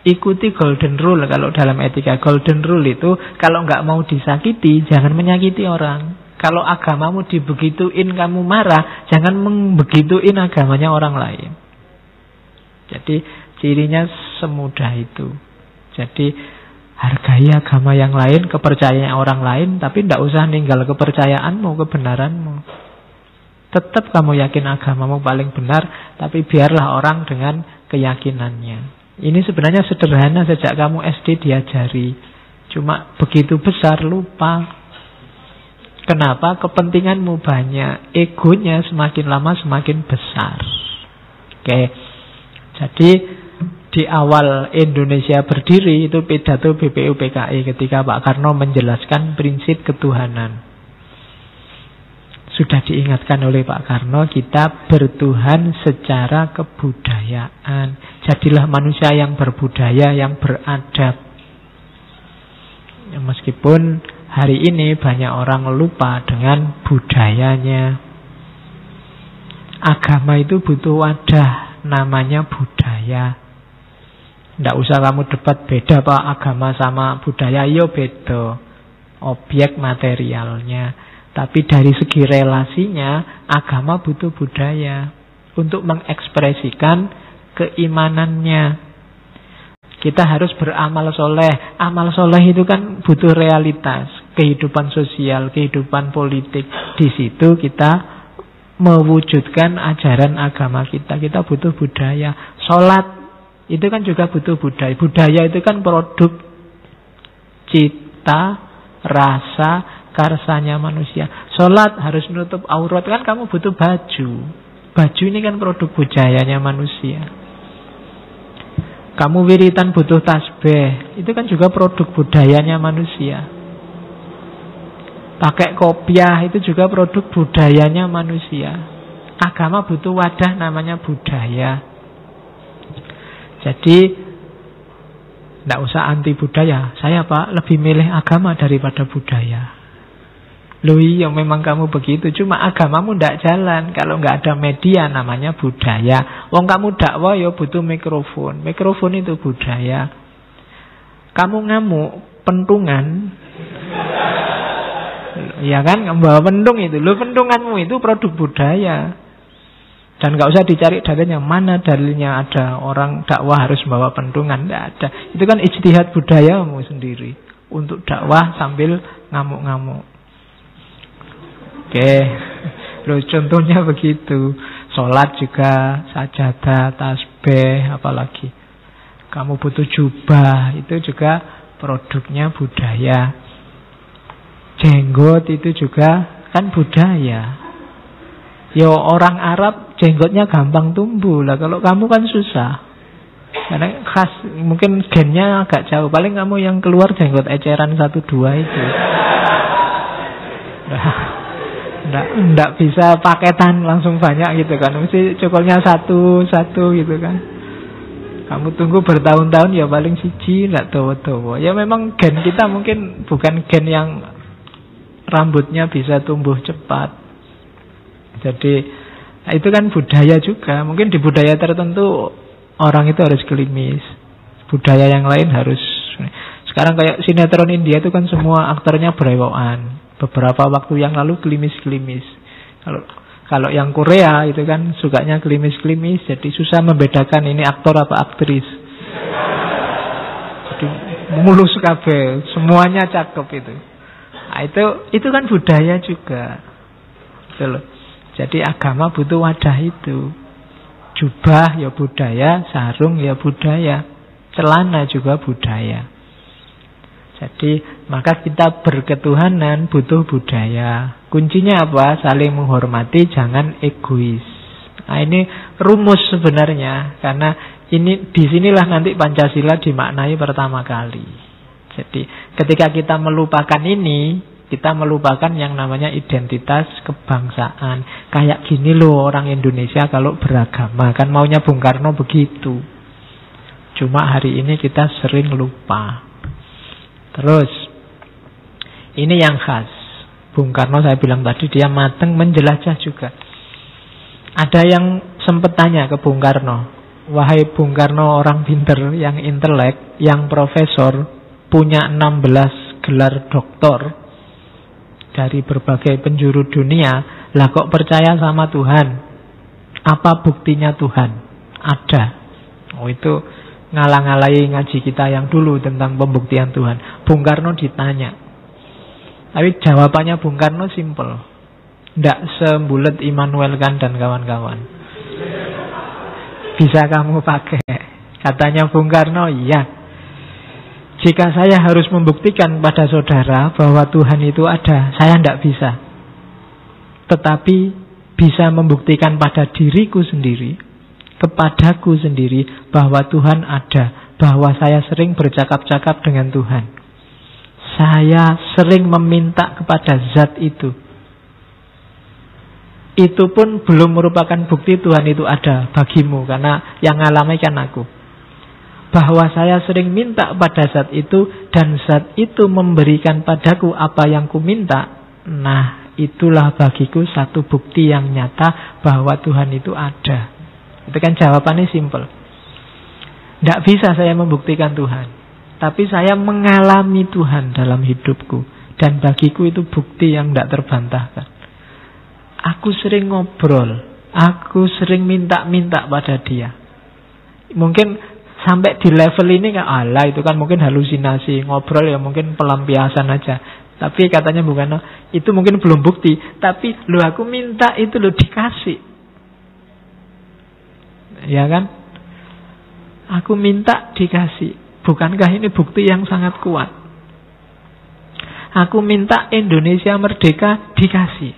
Ikuti golden rule. Kalau dalam etika golden rule itu, kalau nggak mau disakiti, jangan menyakiti orang. Kalau agamamu dibegituin kamu marah, jangan membegituin agamanya orang lain. Jadi cirinya semudah itu. Jadi hargai agama yang lain, kepercayaan orang lain, tapi tidak usah ninggal kepercayaanmu, kebenaranmu. Tetap kamu yakin agamamu paling benar, tapi biarlah orang dengan keyakinannya. Ini sebenarnya sederhana, sejak kamu SD diajari. Cuma begitu besar lupa. Kenapa? Kepentinganmu banyak, egonya semakin lama semakin besar. Oke. Jadi di awal Indonesia berdiri itu pidato BPUPKI ketika Pak Karno menjelaskan prinsip ketuhanan. Sudah diingatkan oleh Pak Karno, kita bertuhan secara kebudayaan. Jadilah manusia yang berbudaya, yang beradab. Ya, meskipun hari ini banyak orang lupa dengan budayanya. Agama itu butuh wadah, namanya budaya. Tidak usah kamu debat beda Pak agama sama budaya. Yo beda objek materialnya. Tapi dari segi relasinya, agama butuh budaya untuk mengekspresikan keimanannya. Kita harus beramal soleh. Amal soleh itu kan butuh realitas, kehidupan sosial, kehidupan politik. Di situ kita mewujudkan ajaran agama kita. Kita butuh budaya. Sholat Itu kan juga butuh budaya. Budaya itu kan produk cita, rasa, karsanya manusia. Sholat harus menutup aurat, kan kamu butuh baju. Baju ini kan produk budayanya manusia. Kamu wiritan butuh tasbih, itu kan juga produk budayanya manusia. Pakai kopiah itu juga produk budayanya manusia. Agama butuh wadah namanya budaya. Jadi tidak usah anti budaya. Saya Pak lebih milih agama daripada budaya. Loh iya memang kamu begitu. Cuma agamamu tidak jalan kalau nggak ada media namanya budaya. Wong kamu dakwah ya butuh mikrofon. Mikrofon itu budaya. Kamu ngamuk, pentungan. Ya kan, membawa pentung itu. Loh pentunganmu itu produk budaya. Dan gak usah dicari dalilnya. Mana dalilnya ada orang dakwah harus membawa pentungan? Tidak ada. Itu kan ijtihad budayamu sendiri. Untuk dakwah sambil ngamuk-ngamuk. Oke. Loh contohnya begitu. Sholat juga, sajadah, tasbih, apalagi. Kamu butuh jubah. Itu juga produknya budaya. Jenggot itu juga kan budaya. Yo orang Arab jenggotnya gampang tumbuh lah. Kalau kamu kan susah. Karena khas, mungkin gennya agak jauh. Paling kamu yang keluar jenggot eceran 1-2 itu. Nggak bisa paketan langsung banyak gitu kan. Mesti cukurnya 1 gitu kan. Kamu tunggu bertahun-tahun ya paling siji, nggak tahu-tahu. Ya memang gen kita mungkin bukan gen yang rambutnya bisa tumbuh cepat. Jadi itu kan budaya juga. Mungkin di budaya tertentu orang itu harus gelimis, budaya yang lain harus. Sekarang kayak sinetron India itu kan semua aktornya berewokan. Beberapa waktu yang lalu gelimis-gelimis. Kalau yang Korea itu kan sukanya gelimis-gelimis. Jadi susah membedakan ini aktor apa aktris. Jadi mulus kabeh, semuanya cakep itu. Nah, itu kan budaya juga. Gitu loh. Jadi agama butuh wadah itu. Jubah ya budaya, sarung ya budaya, celana juga budaya. Jadi maka kita berketuhanan butuh budaya. Kuncinya apa? Saling menghormati, jangan egois. Nah ini rumus sebenarnya. Karena disinilah nanti Pancasila dimaknai pertama kali. Jadi ketika kita melupakan ini, kita melupakan yang namanya identitas kebangsaan. Kayak gini loh orang Indonesia kalau beragama. Kan maunya Bung Karno begitu. Cuma hari ini kita sering lupa. Terus ini yang khas Bung Karno, saya bilang tadi dia mateng menjelajah juga. Ada yang sempat tanya ke Bung Karno, wahai Bung Karno orang pinter, yang intelek, yang profesor, punya 16 gelar doktor dari berbagai penjuru dunia, lah kok percaya sama Tuhan? Apa buktinya Tuhan? Ada. Oh itu ngalang-alai ngaji kita yang dulu tentang pembuktian Tuhan. Bung Karno ditanya. Tapi jawabannya Bung Karno simple. Tidak sembulet Immanuel Kant dan kawan-kawan. Bisa kamu pakai. Katanya Bung Karno, iya. Jika saya harus membuktikan pada saudara bahwa Tuhan itu ada, saya tidak bisa. Tetapi bisa membuktikan pada diriku sendiri, kepadaku sendiri, bahwa Tuhan ada, bahwa saya sering bercakap-cakap dengan Tuhan. Saya sering meminta kepada zat itu. Itu pun belum merupakan bukti Tuhan itu ada bagimu, karena yang ngalami kan aku. Bahwa saya sering minta pada zat itu, dan zat itu memberikan padaku apa yang ku minta. Nah, itulah bagiku satu bukti yang nyata bahwa Tuhan itu ada. Itu kan jawabannya simple. Tidak bisa saya membuktikan Tuhan, tapi saya mengalami Tuhan dalam hidupku. Dan bagiku itu bukti yang tidak terbantahkan. Aku sering ngobrol, aku sering minta-minta pada dia. Mungkin sampai di level ini kan, alah itu kan mungkin halusinasi. Ngobrol ya mungkin pelampiasan aja. Tapi katanya bukan, itu mungkin belum bukti. Tapi lu aku minta itu lu dikasih. Ya kan? Aku minta dikasih. Bukankah ini bukti yang sangat kuat? Aku minta Indonesia merdeka, dikasih.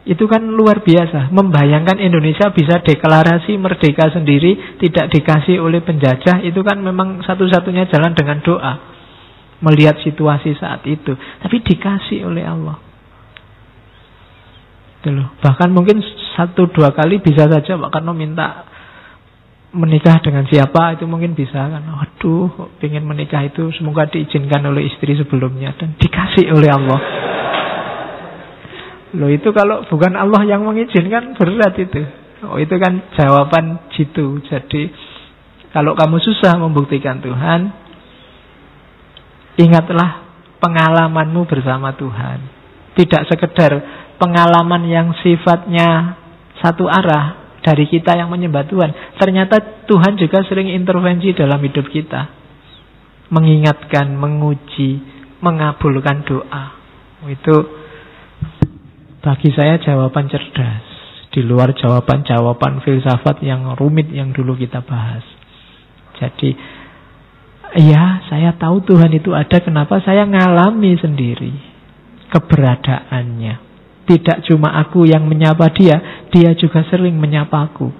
Itu kan luar biasa. Membayangkan Indonesia bisa deklarasi merdeka sendiri, tidak dikasih oleh penjajah, itu kan memang satu-satunya jalan dengan doa. Melihat situasi saat itu. Tapi dikasih oleh Allah. Itu loh. Bahkan mungkin 1-2 kali bisa saja Pak Karno minta menikah dengan siapa, itu mungkin bisa kan. Waduh, pengen menikah itu semoga diizinkan oleh istri sebelumnya, dan dikasih oleh Allah. Loh, itu kalau bukan Allah yang mengizinkan berat itu. Oh, itu kan jawaban jitu. Jadi kalau kamu susah membuktikan Tuhan, ingatlah pengalamanmu bersama Tuhan. Tidak sekedar pengalaman yang sifatnya satu arah dari kita yang menyembah Tuhan. Ternyata Tuhan juga sering intervensi dalam hidup kita, mengingatkan, menguji, mengabulkan doa. Itu bagi saya jawaban cerdas, di luar jawaban-jawaban filsafat yang rumit yang dulu kita bahas. Jadi, ya, saya tahu Tuhan itu ada. Kenapa? Saya ngalami sendiri keberadaannya. Tidak cuma aku yang menyapa dia, dia juga sering menyapaku.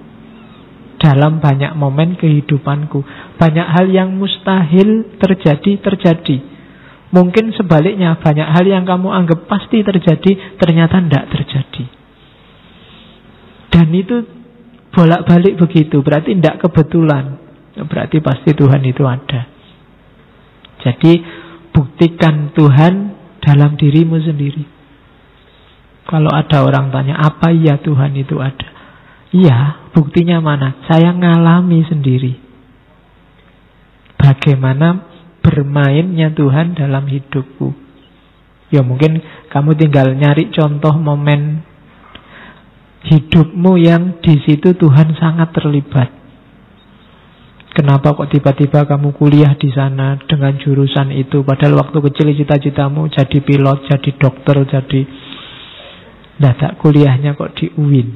Dalam banyak momen kehidupanku, banyak hal yang mustahil terjadi. Mungkin sebaliknya, banyak hal yang kamu anggap pasti terjadi, ternyata tidak terjadi. Dan itu bolak-balik begitu. Berarti tidak kebetulan. Berarti pasti Tuhan itu ada. Jadi buktikan Tuhan dalam dirimu sendiri. Kalau ada orang tanya, apa iya Tuhan itu ada? Iya, buktinya mana? Saya ngalami sendiri. Bagaimana bermainnya Tuhan dalam hidupku. Ya mungkin kamu tinggal nyari contoh momen hidupmu yang di situ Tuhan sangat terlibat. Kenapa kok tiba-tiba kamu kuliah di sana dengan jurusan itu, padahal waktu kecil cita-citamu jadi pilot, jadi dokter, jadi dadak kuliahnya kok di UIN,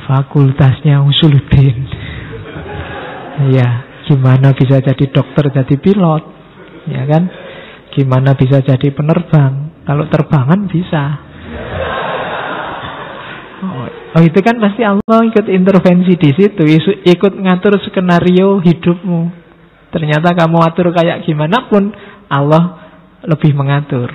fakultasnya Usuluddin. Ya, gimana bisa jadi dokter, jadi pilot, ya kan? Gimana bisa jadi penerbang? Kalau terbangan bisa. Oh, itu kan pasti Allah ikut intervensi di situ, ikut ngatur skenario hidupmu. Ternyata kamu atur kayak gimana pun, Allah lebih mengatur.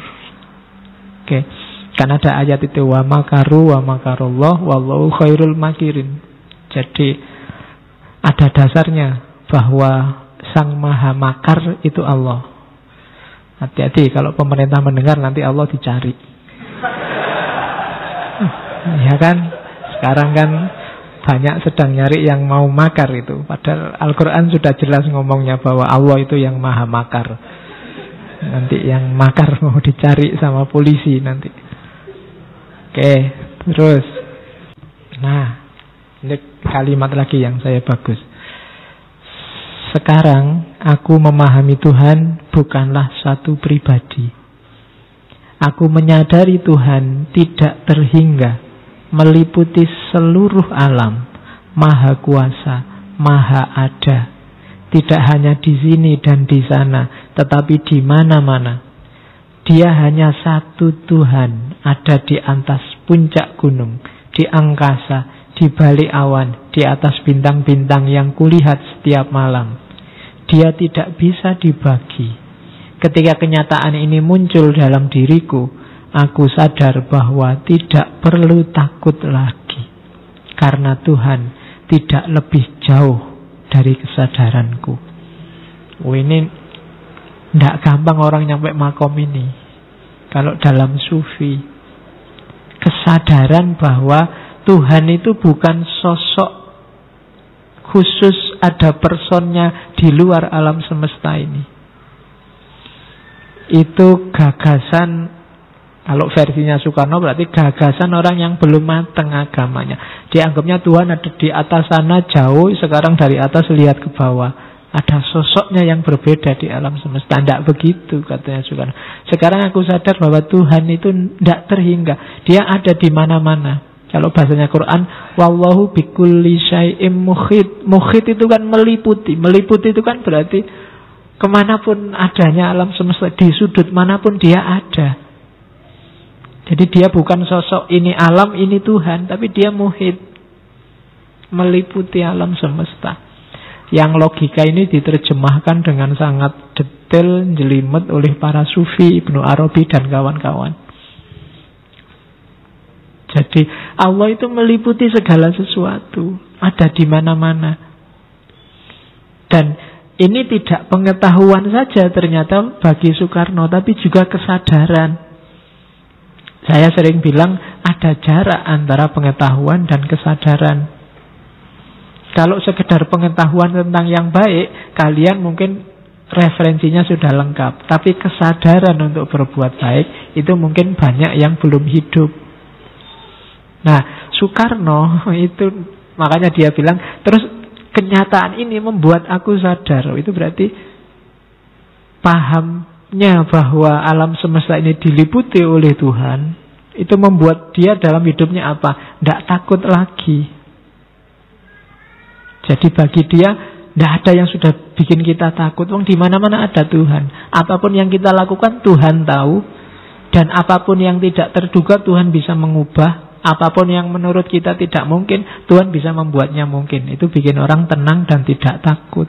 Oke, kan ada ayat itu, wa makaru wa makarullah wallahu khairul makirin. Jadi ada dasarnya bahwa Sang Maha Makar itu Allah. Hati-hati kalau pemerintah mendengar, nanti Allah dicari. Ya kan? Sekarang kan banyak sedang nyari yang mau makar itu. Padahal Al-Quran sudah jelas ngomongnya bahwa Allah itu yang Maha Makar. Nanti yang makar mau dicari sama polisi nanti. Oke, terus. Nah, ini kalimat lagi yang saya bagus. Sekarang aku memahami Tuhan bukanlah satu pribadi. Aku menyadari Tuhan tidak terhingga, meliputi seluruh alam, maha kuasa, maha ada. Tidak hanya di sini dan di sana, tetapi di mana-mana. Dia hanya satu Tuhan, ada di atas puncak gunung, di angkasa, di balik awan, di atas bintang-bintang yang kulihat setiap malam. Dia tidak bisa dibagi. Ketika kenyataan ini muncul dalam diriku, aku sadar bahwa tidak perlu takut lagi. Karena Tuhan tidak lebih jauh dari kesadaranku. Ini tidak gampang orang nyampe makom ini. Kalau dalam sufi, kesadaran bahwa Tuhan itu bukan sosok khusus, ada personnya di luar alam semesta ini. Itu gagasan, kalau versinya Soekarno berarti gagasan orang yang belum matang agamanya. Dianggapnya Tuhan ada di atas sana jauh, sekarang dari atas lihat ke bawah. Ada sosoknya yang berbeda di alam semesta. Tidak begitu katanya Soekarno. Sekarang aku sadar bahwa Tuhan itu tidak terhingga. Dia ada di mana-mana. Kalau bahasanya Quran, wallahu bikulli syai'im muhit. Muhit itu kan meliputi. Meliputi itu kan berarti kemanapun adanya alam semesta, di sudut manapun dia ada. Jadi dia bukan sosok ini alam, ini Tuhan, tapi dia muhit, meliputi alam semesta. Yang logika ini diterjemahkan dengan sangat detail, jelimet oleh para sufi, Ibnu Arabi dan kawan-kawan. Jadi Allah itu meliputi segala sesuatu, ada di mana-mana. Dan ini tidak pengetahuan saja ternyata bagi Soekarno, tapi juga kesadaran. Saya sering bilang ada jarak antara pengetahuan dan kesadaran. Kalau sekedar pengetahuan tentang yang baik, kalian mungkin referensinya sudah lengkap. Tapi kesadaran untuk berbuat baik, itu mungkin banyak yang belum hidup. Nah, Soekarno itu, makanya dia bilang, terus kenyataan ini membuat aku sadar. Itu berarti pahamnya bahwa alam semesta ini diliputi oleh Tuhan, itu membuat dia dalam hidupnya apa? Tidak takut lagi. Jadi bagi dia tidak ada yang sudah bikin kita takut. Wong di mana-mana ada Tuhan. Apapun yang kita lakukan Tuhan tahu, dan apapun yang tidak terduga Tuhan bisa mengubah. Apapun yang menurut kita tidak mungkin, Tuhan bisa membuatnya mungkin. Itu bikin orang tenang dan tidak takut.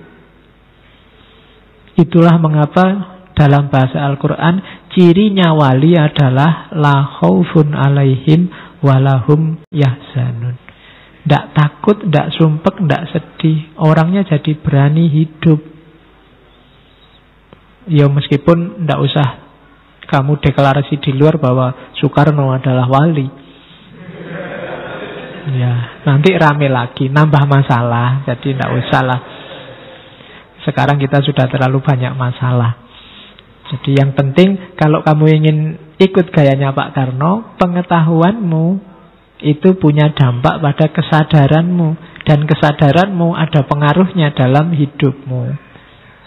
Itulah mengapa dalam bahasa Al-Quran cirinya wali adalah la khaufun alaihim walahum yahzanun. Tidak takut, tidak sumpek, tidak sedih. Orangnya jadi berani hidup. Ya meskipun tidak usah kamu deklarasi di luar bahwa Soekarno adalah wali. Ya, nanti rame lagi, nambah masalah. Jadi tidak usah lah. Sekarang kita sudah terlalu banyak masalah. Jadi yang penting kalau kamu ingin ikut gayanya Pak Karno, pengetahuanmu itu punya dampak pada kesadaranmu, dan kesadaranmu ada pengaruhnya dalam hidupmu.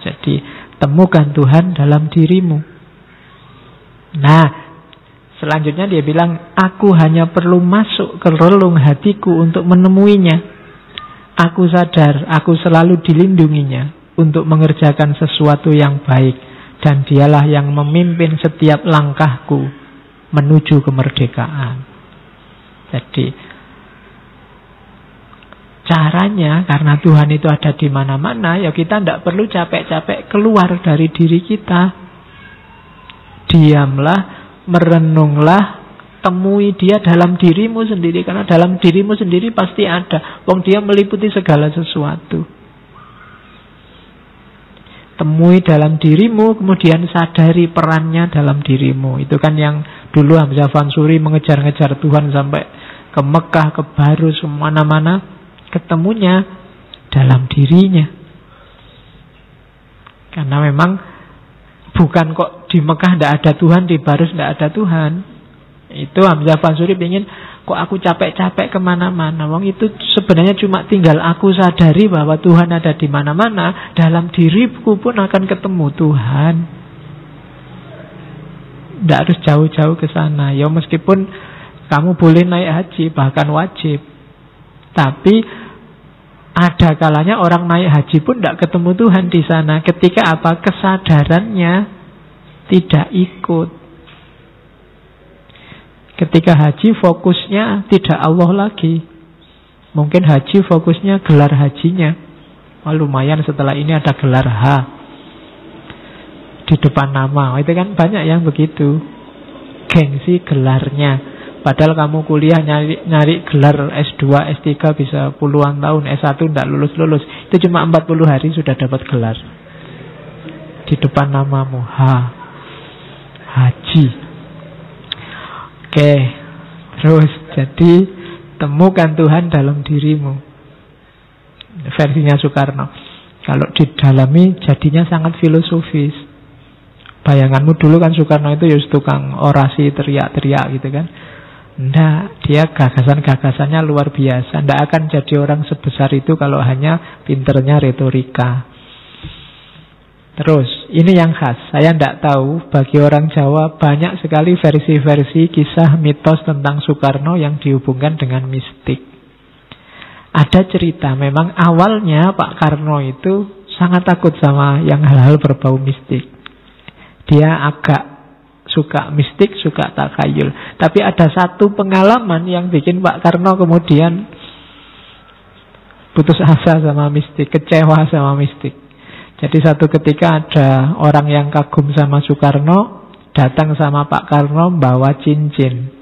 Jadi temukan Tuhan dalam dirimu. Nah, selanjutnya dia bilang, aku hanya perlu masuk ke relung hatiku untuk menemuinya. Aku sadar, aku selalu dilindunginya untuk mengerjakan sesuatu yang baik, dan dialah yang memimpin setiap langkahku menuju kemerdekaan. Jadi caranya, karena Tuhan itu ada di mana-mana, ya kita tidak perlu capek-capek keluar dari diri kita. Diamlah, merenunglah, temui dia dalam dirimu sendiri, karena dalam dirimu sendiri pasti ada. Wong dia meliputi segala sesuatu. Temui dalam dirimu, kemudian sadari perannya dalam dirimu. Itu kan yang dulu Hamzah Fansuri mengejar-ngejar Tuhan sampai ke Mekah, ke Barus, kemana-mana, ketemunya dalam dirinya. Karena memang bukan kok di Mekah tidak ada Tuhan, di Barus tidak ada Tuhan. Itu Hamzah Fansuri ingin, kok aku capek-capek kemana-mana. Wong itu sebenarnya cuma tinggal aku sadari bahwa Tuhan ada di mana-mana. Dalam diriku pun akan ketemu Tuhan. Tidak harus jauh-jauh ke sana. Ya meskipun kamu boleh naik haji, bahkan wajib. Tapi ada kalanya orang naik haji pun tidak ketemu Tuhan di sana. Ketika apa? Kesadarannya tidak ikut. Ketika haji fokusnya tidak Allah lagi. Mungkin haji fokusnya gelar hajinya. Oh, lumayan setelah ini ada gelar H di depan nama. Itu kan banyak yang begitu. Gengsi gelarnya. Padahal kamu kuliah nyari gelar S2, S3 bisa puluhan tahun, S1 tidak lulus-lulus. Itu cuma 40 hari sudah dapat gelar. Di depan namamu H. Haji. Oke, terus jadi temukan Tuhan dalam dirimu. Versinya Soekarno. Kalau didalami jadinya sangat filosofis. Bayanganmu dulu kan Soekarno itu ya tukang orasi teriak-teriak gitu kan. Nggak, dia gagasan-gagasannya luar biasa. Nggak akan jadi orang sebesar itu kalau hanya pinternya retorika. Terus, ini yang khas. Saya nggak tahu, bagi orang Jawa banyak sekali versi-versi kisah mitos tentang Soekarno yang dihubungkan dengan mistik. Ada cerita, memang awalnya Pak Karno itu sangat takut sama yang hal-hal berbau mistik. Dia agak suka mistik, suka takhayul. Tapi ada satu pengalaman yang bikin Pak Karno kemudian putus asa sama mistik, kecewa sama mistik. Jadi satu ketika ada orang yang kagum sama Soekarno, datang sama Pak Karno bawa cincin.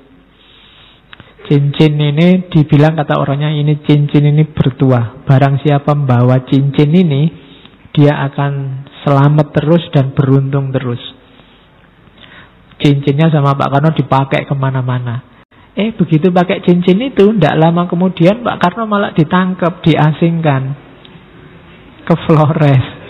Cincin ini dibilang, kata orangnya, ini cincin ini bertuah. Barang siapa membawa cincin ini, dia akan selamat terus dan beruntung terus. Cincinnya sama Pak Karno dipakai kemana-mana. Begitu pakai cincin itu, tidak lama kemudian Pak Karno malah ditangkap, diasingkan ke Flores.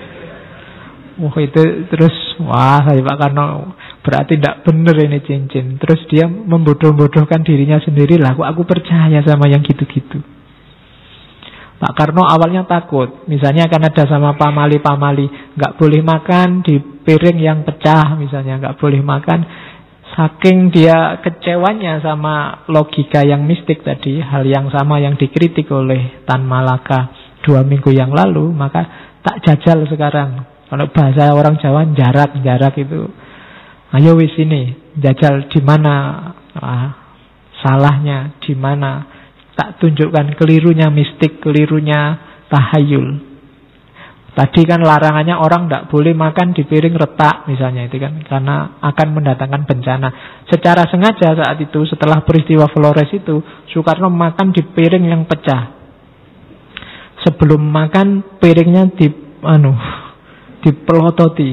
Itu terus, saya Pak Karno berarti tidak benar ini cincin. Terus dia membodoh-bodohkan dirinya sendiri lah. Aku percaya sama yang gitu-gitu. Pak Karno awalnya takut. Misalnya akan ada sama pamali-pamali, nggak boleh makan di piring yang pecah, misalnya nggak boleh makan. Saking dia kecewanya sama logika yang mistik tadi, hal yang sama yang dikritik oleh Tan Malaka 2 minggu yang lalu, maka tak jajal sekarang. Kalau bahasa orang Jawa, jarak itu. Ayo wis ini, jajal di mana salahnya, di mana tak tunjukkan kelirunya mistik, kelirunya tahayul. Tadi kan larangannya orang tidak boleh makan di piring retak misalnya, itu kan karena akan mendatangkan bencana. Secara sengaja saat itu, setelah peristiwa Flores itu, Soekarno makan di piring yang pecah. Sebelum makan piringnya dipelototi,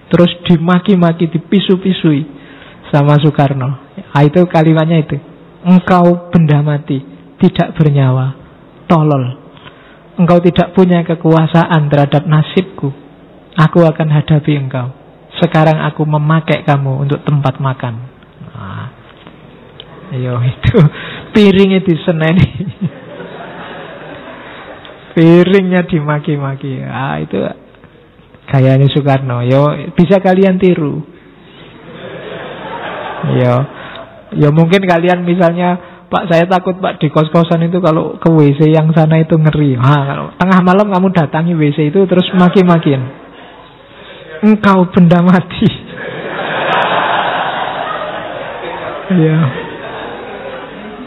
terus dimaki-maki, dipisu-pisui sama Soekarno. Itu kalimatnya itu. Engkau benda mati, tidak bernyawa, tolol. Engkau tidak punya kekuasaan terhadap nasibku. Aku akan hadapi engkau. Sekarang aku memakai kamu untuk tempat makan. Ayo itu piringnya diseneni. Piringnya dimaki-maki. Itu gayanya Soekarno. Bisa kalian tiru. Ya mungkin kalian misalnya, Pak saya takut Pak di kos-kosan itu kalau ke WC yang sana itu ngeri. Kalau tengah malam kamu datangi WC itu terus maki-makin. Engkau benda mati.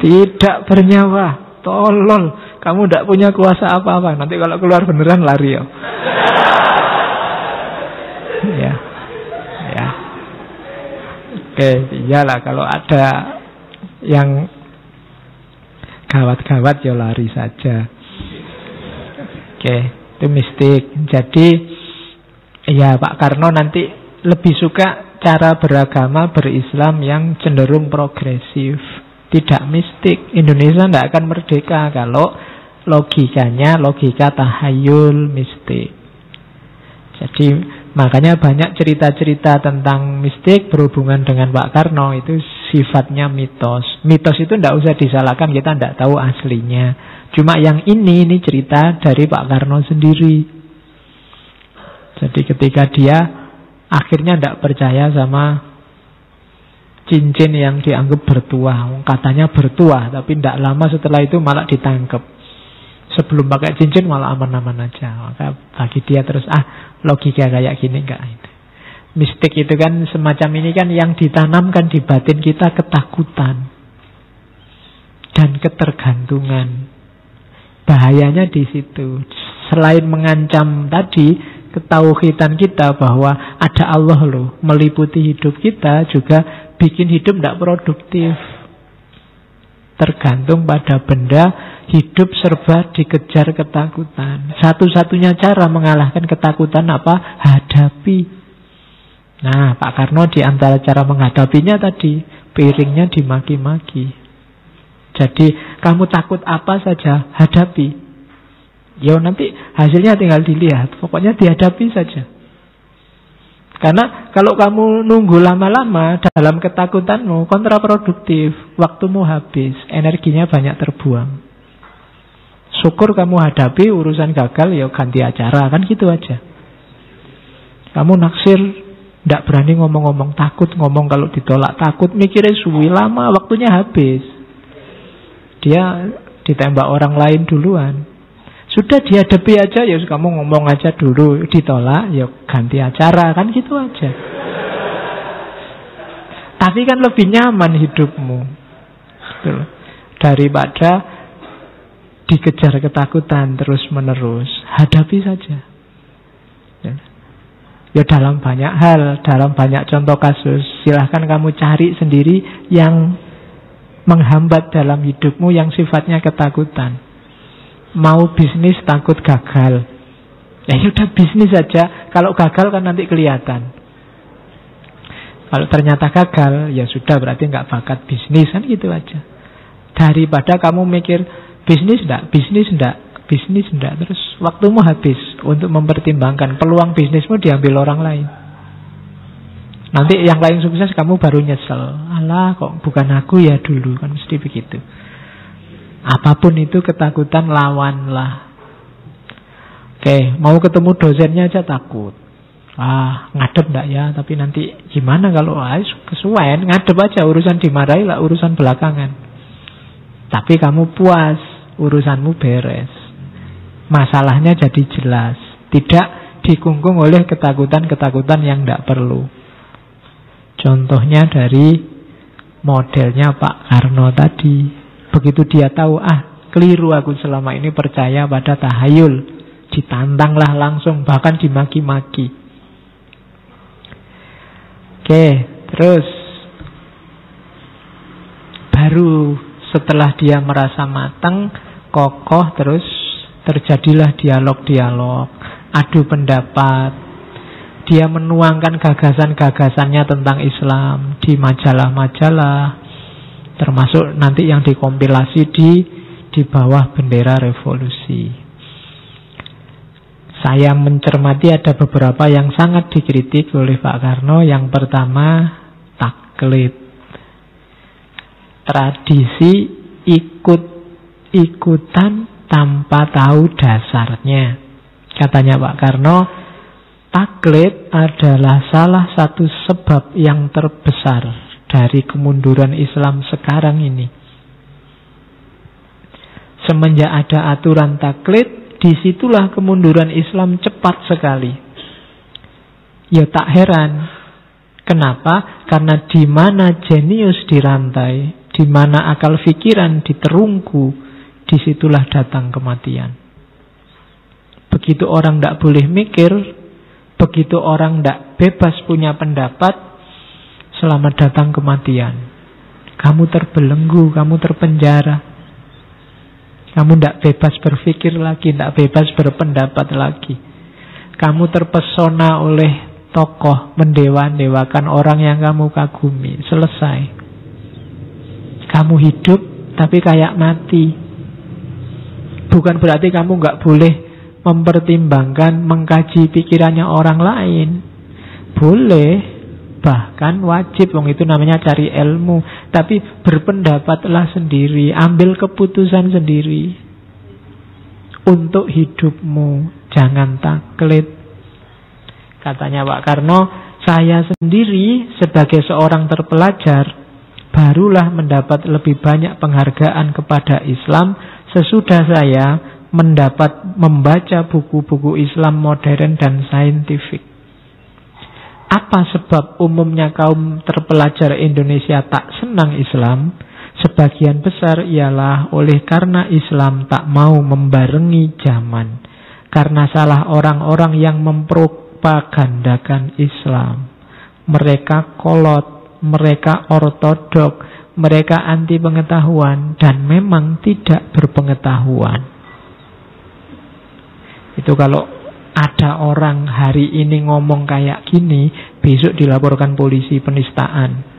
Tidak bernyawa, tolol. Kamu tidak punya kuasa apa-apa. Nanti kalau keluar beneran lari ya. Oke, iyalah kalau ada yang gawat-gawat ya lari saja. Oke, itu mistik. Jadi ya Pak Karno nanti lebih suka cara beragama berislam yang cenderung progresif, tidak mistik. Indonesia tidak akan merdeka kalau logikanya logika tahayul mistik. Jadi makanya banyak cerita-cerita tentang mistik berhubungan dengan Pak Karno itu sifatnya mitos. Mitos itu tidak usah disalahkan, kita tidak tahu aslinya. Cuma yang ini cerita dari Pak Karno sendiri. Jadi ketika dia akhirnya tidak percaya sama cincin yang dianggap bertuah. Katanya bertuah, tapi tidak lama setelah itu malah ditangkap. Sebelum pakai cincin malah aman-aman aja. Maka bagi dia terus logika kayak gini enggak. Mistik itu kan semacam ini kan yang ditanamkan di batin kita ketakutan dan ketergantungan. Bahayanya di situ. Selain mengancam tadi ketauhidan kita bahwa ada Allah loh meliputi hidup kita, juga bikin hidup tidak produktif. Tergantung pada benda, hidup serba dikejar ketakutan. Satu-satunya cara mengalahkan ketakutan apa? Hadapi. Nah, Pak Karno di antara cara menghadapinya tadi, piringnya dimaki-maki. Jadi, kamu takut apa saja, hadapi. Nanti hasilnya tinggal dilihat. Pokoknya dihadapi saja. Karena kalau kamu nunggu lama-lama dalam ketakutanmu, kontraproduktif. Waktumu habis, energinya banyak terbuang. Syukur kamu hadapi, urusan gagal, ganti acara. Kan gitu aja. Kamu naksir, tidak berani ngomong-ngomong, takut ngomong kalau ditolak, takut mikirnya suwi lama, waktunya habis. Dia ditembak orang lain duluan. Sudah dihadapi aja, ya kamu ngomong aja dulu, ditolak, ya ganti acara, kan gitu aja. Tapi kan lebih nyaman hidupmu gitu, daripada dikejar ketakutan terus menerus. Hadapi saja. Ya dalam banyak hal, dalam banyak contoh kasus, silahkan kamu cari sendiri yang menghambat dalam hidupmu yang sifatnya ketakutan. Mau bisnis takut gagal, ya udah bisnis saja. Kalau gagal kan nanti kelihatan. Kalau ternyata gagal, ya sudah berarti nggak bakat bisnis, kan gitu aja. Daripada kamu mikir bisnis enggak, terus waktumu habis untuk mempertimbangkan peluang bisnismu diambil orang lain. Nanti yang lain sukses, kamu baru nyesel. Alah, kok bukan aku ya dulu, kan mesti begitu. Apapun itu ketakutan, lawanlah. Oke, mau ketemu dosennya aja takut. Ngadep enggak ya, tapi nanti gimana kalau kesuwen, ngadep aja, urusan dimarahi lah, urusan belakangan. Tapi kamu puas, urusanmu beres. Masalahnya jadi jelas, tidak dikungkung oleh ketakutan-ketakutan yang tidak perlu. Contohnya dari modelnya Pak Karno tadi. Begitu dia tahu, keliru aku selama ini percaya pada tahayul, ditantanglah langsung, bahkan dimaki-maki. Oke, terus baru setelah dia merasa matang, kokoh, terus terjadilah dialog-dialog, adu pendapat. Dia menuangkan gagasan-gagasannya tentang Islam di majalah-majalah, termasuk nanti yang dikompilasi di bawah bendera revolusi. Saya mencermati ada beberapa yang sangat dikritik oleh Pak Karno. Yang pertama, taklid. Tradisi ikut-ikutan tanpa tahu dasarnya. Katanya Pak Karno, taklid adalah salah satu sebab yang terbesar dari kemunduran Islam sekarang ini. Semenjak ada aturan taklid, disitulah kemunduran Islam cepat sekali. Ya tak heran. Kenapa? Karena di mana jenius dirantai, di mana akal pikiran diterungku, disitulah datang kematian. Begitu orang tidak boleh mikir, begitu orang tidak bebas punya pendapat, selamat datang kematian. Kamu terbelenggu, kamu terpenjara. Kamu tidak bebas berpikir lagi, tidak bebas berpendapat lagi. Kamu terpesona oleh tokoh, mendewa-dewakan orang yang kamu kagumi. Selesai. Kamu hidup, tapi kayak mati. Bukan berarti kamu nggak boleh mempertimbangkan, mengkaji pikirannya orang lain. Boleh, bahkan wajib, wong itu namanya cari ilmu. Tapi berpendapatlah sendiri, ambil keputusan sendiri untuk hidupmu. Jangan taklid. Katanya Pak Karno, saya sendiri sebagai seorang terpelajar barulah mendapat lebih banyak penghargaan kepada Islam sesudah saya membaca buku-buku Islam modern dan saintifik. Apa sebab umumnya kaum terpelajar Indonesia tak senang Islam? Sebagian besar ialah oleh karena Islam tak mau membarengi zaman. Karena salah orang-orang yang mempropagandakan Islam. Mereka kolot, mereka ortodok, mereka anti pengetahuan dan memang tidak berpengetahuan. Itu kalau ada orang hari ini ngomong kayak gini, besok dilaporkan polisi penistaan.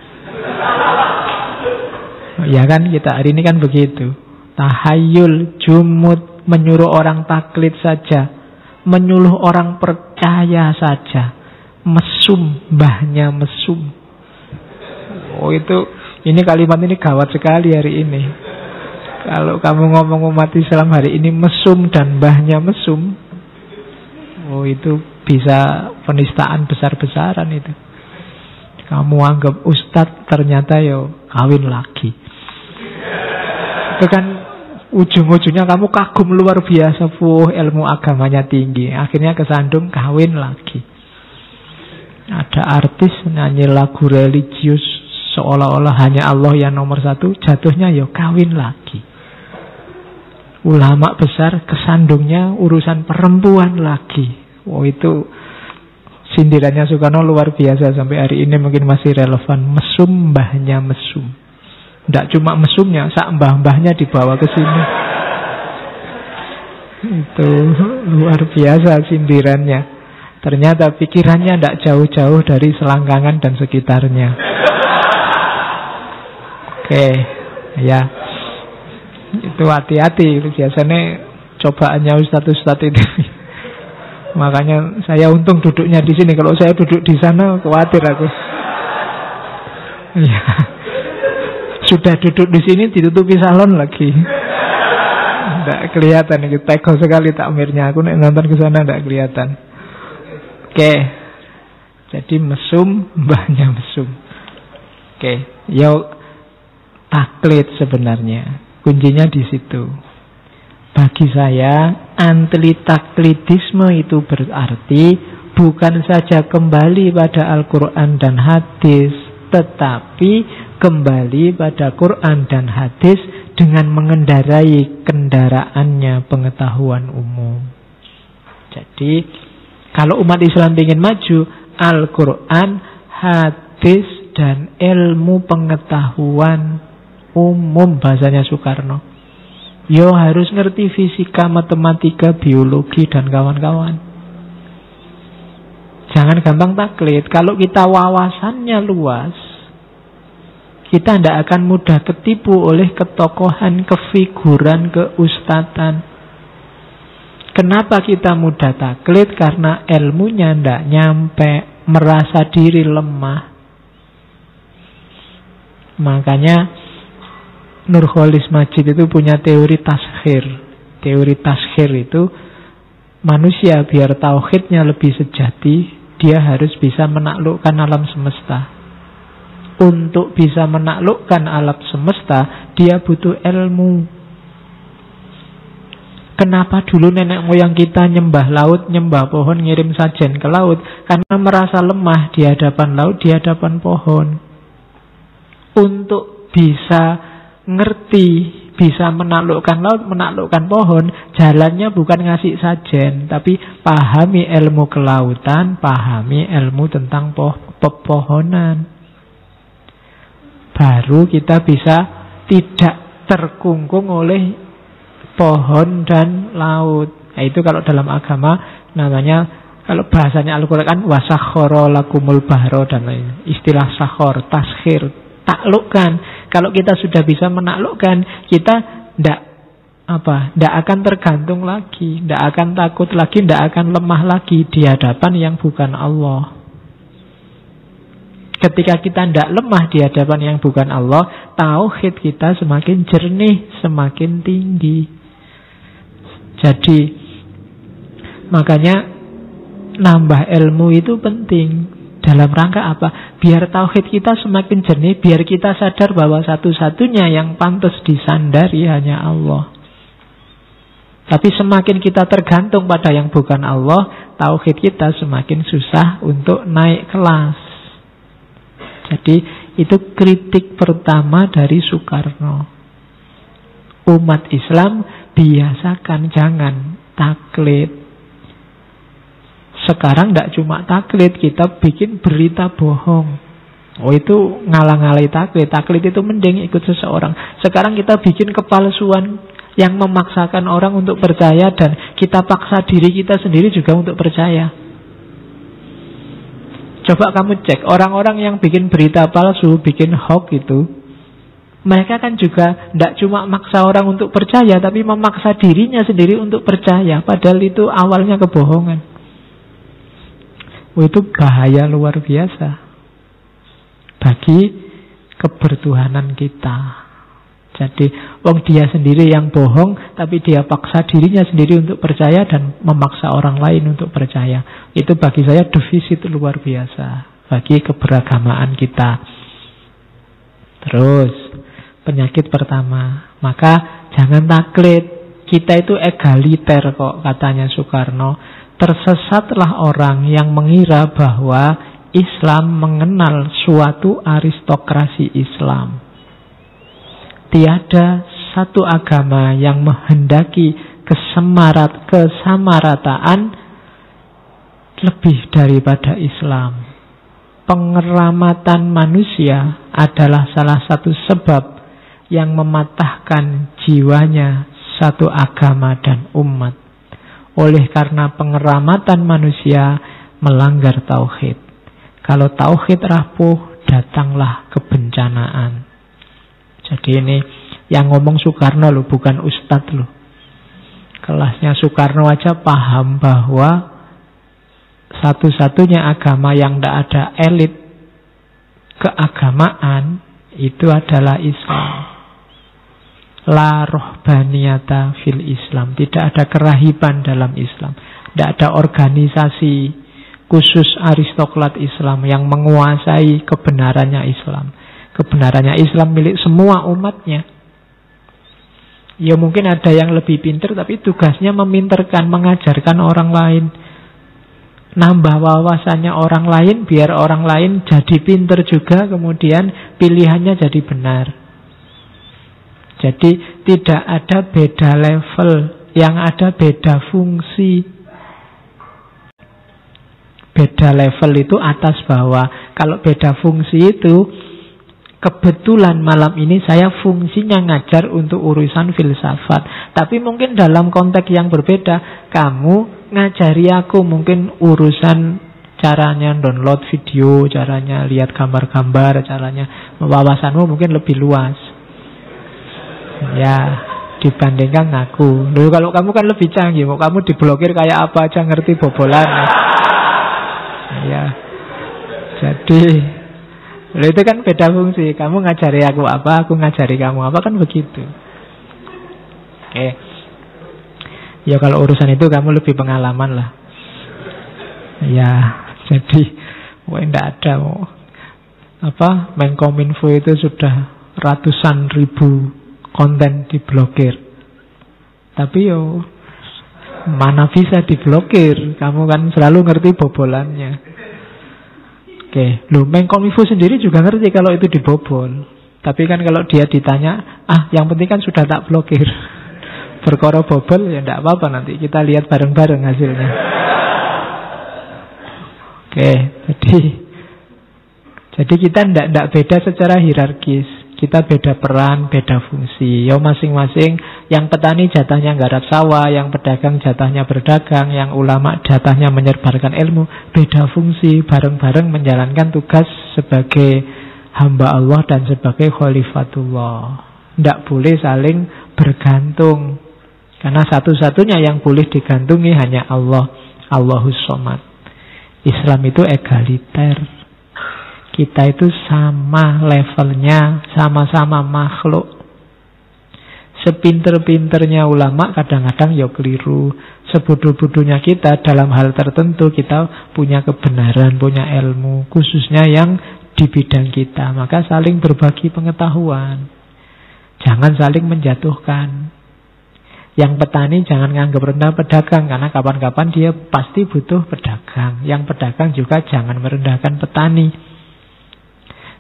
Ya kan, kita hari ini kan begitu. Tahayul, jumud, menyuruh orang taklid saja, menyuruh orang percaya saja, mesum, mbahnya mesum. Oh itu, ini kalimat ini gawat sekali hari ini. Kalau kamu ngomong umat Islam hari ini mesum dan mbahnya mesum, oh itu bisa penistaan besar-besaran itu. Kamu anggap ustadz, ternyata yo kawin lagi. Itu kan ujung-ujungnya kamu kagum luar biasa, ilmu agamanya tinggi. Akhirnya kesandung kawin lagi. Ada artis nyanyi lagu religius seolah-olah hanya Allah yang nomor satu, jatuhnya ya kawin lagi. Ulama besar kesandungnya urusan perempuan lagi. Itu sindirannya Soekarno luar biasa. Sampai hari ini mungkin masih relevan. Mesum mbahnya mesum. Tidak cuma mesumnya, sak mbah-mbahnya dibawa ke sini. Itu luar biasa sindirannya. Ternyata pikirannya tidak jauh-jauh dari selangkangan dan sekitarnya. Oke, ya. Itu hati-hati. Biasanya cobaannya ustadz-ustadz itu. Makanya saya untung duduknya di sini. Kalau saya duduk di sana, khawatir aku. Ya. Sudah duduk di sini ditutupi salon lagi. Tidak kelihatan. Teko sekali takmirnya. Aku nonton ke sana tidak kelihatan. Oke. Jadi mesum, mbahnya mesum. Oke. Yo, taklid sebenarnya. Kuncinya di situ. Bagi saya, anti-taklidisme itu berarti bukan saja kembali pada Al-Quran dan hadis, tetapi kembali pada Quran dan hadis dengan mengendarai kendaraannya pengetahuan umum. Jadi, kalau umat Islam ingin maju, Al-Quran, hadis, dan ilmu pengetahuan umum, bahasanya Soekarno. Yo harus ngerti fisika, matematika, biologi, dan kawan-kawan. Jangan gampang taklid. Kalau kita wawasannya luas, kita tidak akan mudah ketipu oleh ketokohan, kefiguran, keustatan. Kenapa kita mudah taklid? Karena ilmunya tidak nyampe, merasa diri lemah. Makanya Nurholis Majid itu punya teori taskhir. Teori taskhir itu manusia biar tauhidnya lebih sejati, dia harus bisa menaklukkan alam semesta. Untuk bisa menaklukkan alam semesta, dia butuh ilmu. Kenapa dulu nenek moyang kita nyembah laut, nyembah pohon, ngirim sajen ke laut? Karena merasa lemah di hadapan laut, di hadapan pohon. Untuk bisa ngerti, bisa menaklukkan laut, menaklukkan pohon, jalannya bukan ngasih sajen, tapi pahami ilmu kelautan, pahami ilmu tentang pepohonan. Baru kita bisa tidak terkungkung oleh pohon dan laut. Nah, itu kalau dalam agama namanya, kalau bahasanya Al-Quran, wasakhara lakumul bahro dan lain. Istilah sakhor, taskhir, taklukkan. Kalau kita sudah bisa menaklukkan, kita tidak akan tergantung lagi, tidak akan takut lagi, tidak akan lemah lagi di hadapan yang bukan Allah. Ketika kita tidak lemah di hadapan yang bukan Allah, tauhid kita semakin jernih, semakin tinggi. Jadi makanya nambah ilmu itu penting. Dalam rangka apa? Biar tauhid kita semakin jernih, biar kita sadar bahwa satu-satunya yang pantas disandari hanya Allah. Tapi semakin kita tergantung pada yang bukan Allah, tauhid kita semakin susah untuk naik kelas. Jadi itu kritik pertama dari Soekarno. Umat Islam biasakan jangan taklid. Sekarang tidak cuma taklid, kita bikin berita bohong. Itu ngalang-ngalai taklid. Taklid itu mending ikut seseorang. Sekarang kita bikin kepalsuan yang memaksakan orang untuk percaya, dan kita paksa diri kita sendiri juga untuk percaya. Coba kamu cek, orang-orang yang bikin berita palsu, bikin hoax itu, mereka kan juga tidak cuma maksa orang untuk percaya, tapi memaksa dirinya sendiri untuk percaya. Padahal itu awalnya kebohongan. Itu bahaya luar biasa bagi kebertuhanan kita. Jadi wong dia sendiri yang bohong, tapi dia paksa dirinya sendiri untuk percaya dan memaksa orang lain untuk percaya. Itu bagi saya defisit luar biasa bagi keberagamaan kita. Terus penyakit pertama, maka Jangan taklid. Kita itu egaliter kok, katanya Soekarno. Tersesatlah orang yang mengira bahwa Islam mengenal suatu aristokrasi Islam. Tiada satu agama yang menghendaki kesamarataan lebih daripada Islam. Pengeramatan manusia adalah salah satu sebab yang mematahkan jiwanya satu agama dan umat. Oleh karena pengeramatan manusia melanggar tauhid. Kalau tauhid rapuh, datanglah kebencanaan. Jadi ini yang ngomong Soekarno loh, bukan Ustadz loh. Kelasnya Soekarno aja paham bahwa satu-satunya agama yang tidak ada elit keagamaan itu adalah Islam. La rohbaniyata fil Islam. Tidak ada kerahiban dalam Islam. Tidak ada organisasi khusus aristokrat Islam yang menguasai kebenarannya Islam. Kebenarannya Islam milik semua umatnya. Ya mungkin ada yang lebih pintar, tapi tugasnya meminterkan, mengajarkan orang lain. Nambah wawasannya orang lain, biar orang lain jadi pintar juga, kemudian pilihannya jadi benar. Jadi tidak ada beda level, yang ada beda fungsi. Beda level itu atas bawah. Kalau beda fungsi itu, kebetulan malam ini saya fungsinya ngajar untuk urusan filsafat. Tapi mungkin dalam konteks yang berbeda, kamu ngajari aku mungkin urusan caranya download video, caranya lihat gambar-gambar, caranya wawasanmu mungkin lebih luas. Ya, dibandingkan aku. Loh, kalau kamu kan lebih canggih, mau kamu diblokir kayak apa aja ngerti bobolan. Ya. Jadi itu kan beda fungsi. Kamu ngajari aku apa, aku ngajari kamu apa, kan begitu. Oke. Ya kalau urusan itu kamu lebih pengalaman lah. Ya, jadi enggak ada Menkominfo itu sudah ratusan ribu konten diblokir. Tapi mana bisa diblokir? Kamu kan selalu ngerti bobolannya. Oke, Menkominfo sendiri juga ngerti kalau itu dibobol. Tapi kan kalau dia ditanya, yang penting kan sudah tak blokir. Perkara bobol ya tidak apa-apa, nanti kita lihat bareng-bareng hasilnya. Oke, jadi kita tidak beda secara hierarkis. Kita beda peran, beda fungsi. Ya masing-masing, yang petani jatahnya nggarap sawah, yang pedagang jatahnya berdagang, yang ulama jatahnya menyebarkan ilmu. Beda fungsi, bareng-bareng menjalankan tugas sebagai hamba Allah dan sebagai khalifatullah. Tidak boleh saling bergantung. Karena satu-satunya yang boleh digantungi hanya Allah. Allahus Somad. Islam itu egaliter. Kita itu sama levelnya, sama-sama makhluk. Sepinter-pinternya ulama kadang-kadang ya keliru. Sebodoh-bodohnya kita dalam hal tertentu, kita punya kebenaran, punya ilmu, khususnya yang di bidang kita. Maka saling berbagi pengetahuan. Jangan saling menjatuhkan. Yang petani jangan nganggap rendah pedagang, karena kapan-kapan dia pasti butuh pedagang. Yang pedagang juga jangan merendahkan petani.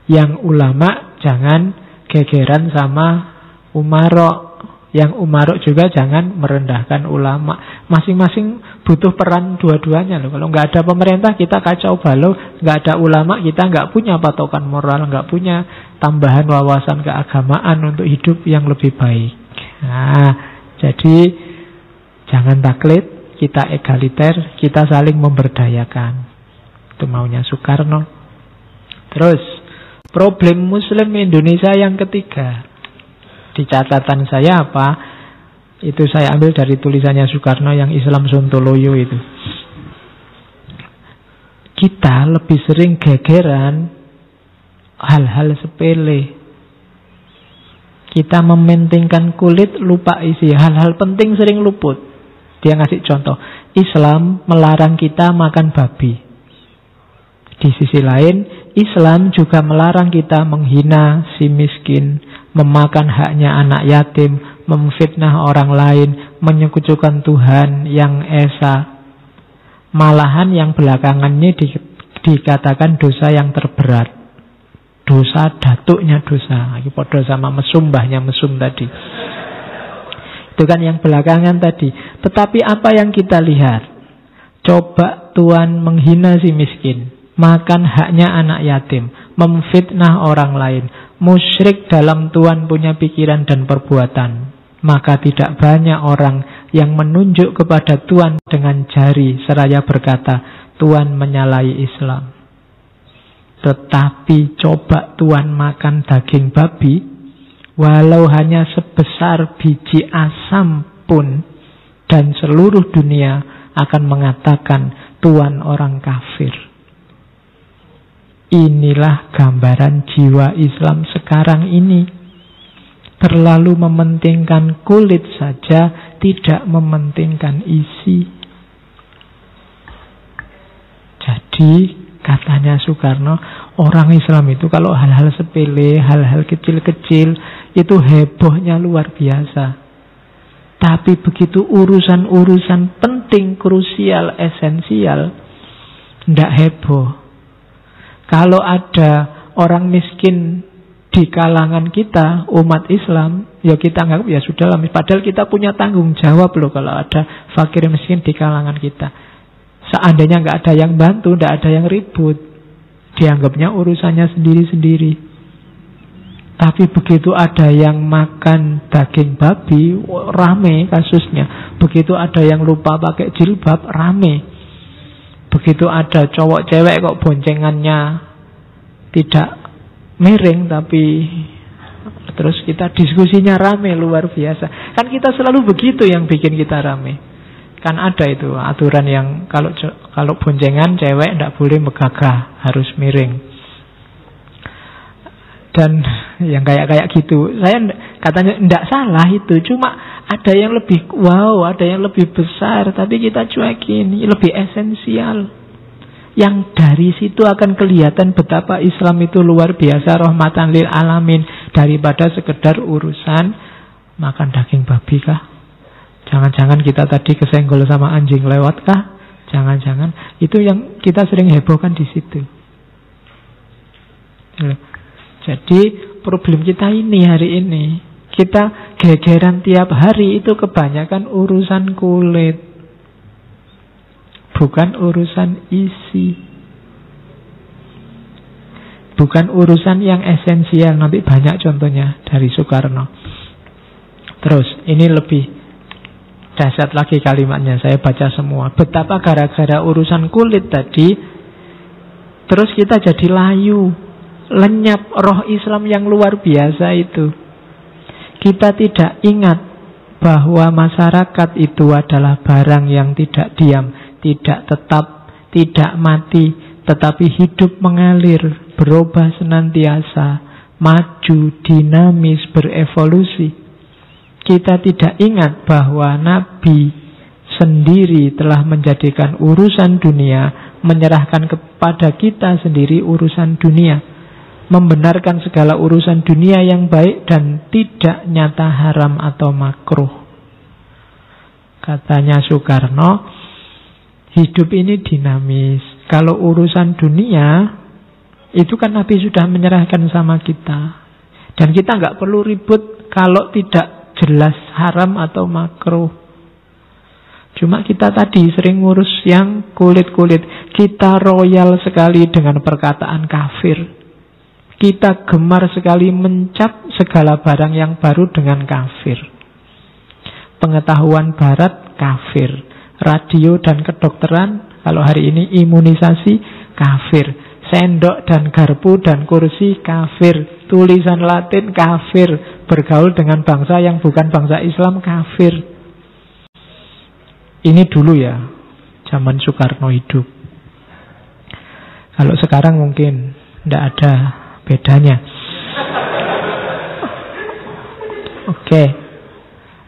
Yang ulama jangan gegeran sama umarok. Yang umarok juga jangan merendahkan ulama. Masing-masing butuh peran dua-duanya loh. Kalau nggak ada pemerintah kita kacau balau, nggak ada ulama kita nggak punya patokan moral, nggak punya tambahan wawasan keagamaan untuk hidup yang lebih baik. Nah, jadi jangan taklid, kita egaliter, kita saling memberdayakan. Itu maunya Soekarno. Terus problem Muslim Indonesia yang ketiga. Di catatan saya apa? Itu saya ambil dari tulisannya Soekarno yang Islam Sontoloyo itu. Kita lebih sering gegeran hal-hal sepele. Kita mementingkan kulit, lupa isi. Hal-hal penting sering luput. Dia ngasih contoh. Islam melarang kita makan babi. Di sisi lain, Islam juga melarang kita menghina si miskin, memakan haknya anak yatim, memfitnah orang lain, menyekutukan Tuhan yang esa. Malahan yang belakangan ini dikatakan dosa yang terberat. Dosa datuknya dosa. Ini podo sama mesum, mbahnya mesum tadi. Itu kan yang belakangan tadi. Tetapi apa yang kita lihat? Coba Tuhan menghina si miskin, makan haknya anak yatim, memfitnah orang lain, musyrik dalam Tuhan punya pikiran dan perbuatan. Maka tidak banyak orang yang menunjuk kepada Tuhan dengan jari seraya berkata, Tuhan menyalahi Islam. Tetapi coba Tuhan makan daging babi, walau hanya sebesar biji asam pun, dan seluruh dunia akan mengatakan Tuhan orang kafir. Inilah gambaran jiwa Islam sekarang ini. Terlalu mementingkan kulit saja, tidak mementingkan isi. Jadi katanya Soekarno, orang Islam itu kalau hal-hal sepele, hal-hal kecil-kecil itu hebohnya luar biasa. Tapi begitu urusan-urusan penting, krusial, esensial, tidak heboh. Kalau ada orang miskin di kalangan kita, umat Islam, ya kita anggap ya sudahlah. Padahal kita punya tanggung jawab loh kalau ada fakir miskin di kalangan kita. Seandainya nggak ada yang bantu, nggak ada yang ribut, dianggapnya urusannya sendiri-sendiri. Tapi begitu ada yang makan daging babi, rame kasusnya. Begitu ada yang lupa pakai jilbab, rame. Begitu ada cowok cewek kok boncengannya tidak miring, tapi terus kita diskusinya rame, luar biasa. Kan kita selalu begitu yang bikin kita rame. Kan ada itu aturan yang kalau boncengan cewek tidak boleh megagah, harus miring. Dan yang kayak gitu, saya katanya tidak salah itu, cuma ada yang lebih wow, ada yang lebih besar, tapi kita cuekin, lebih esensial. Yang dari situ akan kelihatan betapa Islam itu luar biasa, rahmatan lil alamin, daripada sekedar urusan makan daging babi kah? Jangan-jangan kita tadi kesenggol sama anjing lewat kah? Jangan-jangan itu yang kita sering hebohkan di situ. Jadi problem kita ini hari ini, kita gegeran tiap hari itu kebanyakan urusan kulit, bukan urusan isi, bukan urusan yang esensial. Nanti banyak contohnya dari Soekarno. Terus ini lebih dahsyat lagi kalimatnya, saya baca semua. Betapa gara-gara urusan kulit tadi, terus kita jadi layu, lenyap roh Islam yang luar biasa itu. Kita tidak ingat bahwa masyarakat itu adalah barang yang tidak diam, tidak tetap, tidak mati, tetapi hidup mengalir, berubah senantiasa, maju, dinamis, berevolusi. Kita tidak ingat bahwa Nabi sendiri telah menjadikan urusan dunia, menyerahkan kepada kita sendiri urusan dunia, membenarkan segala urusan dunia yang baik dan tidak nyata haram atau makruh. Katanya Soekarno, hidup ini dinamis. Kalau urusan dunia, itu kan Nabi sudah menyerahkan sama kita. Dan kita nggak perlu ribut kalau tidak jelas haram atau makruh. Cuma kita tadi sering ngurus yang kulit-kulit. Kita royal sekali dengan perkataan kafir. Kita gemar sekali mencap segala barang yang baru dengan kafir. Pengetahuan barat, kafir. Radio dan kedokteran, kalau hari ini imunisasi, kafir. Sendok dan garpu dan kursi, kafir. Tulisan Latin, kafir. Bergaul dengan bangsa yang bukan bangsa Islam, kafir. Ini dulu ya, zaman Soekarno hidup. Kalau sekarang mungkin tidak ada bedanya. Oke.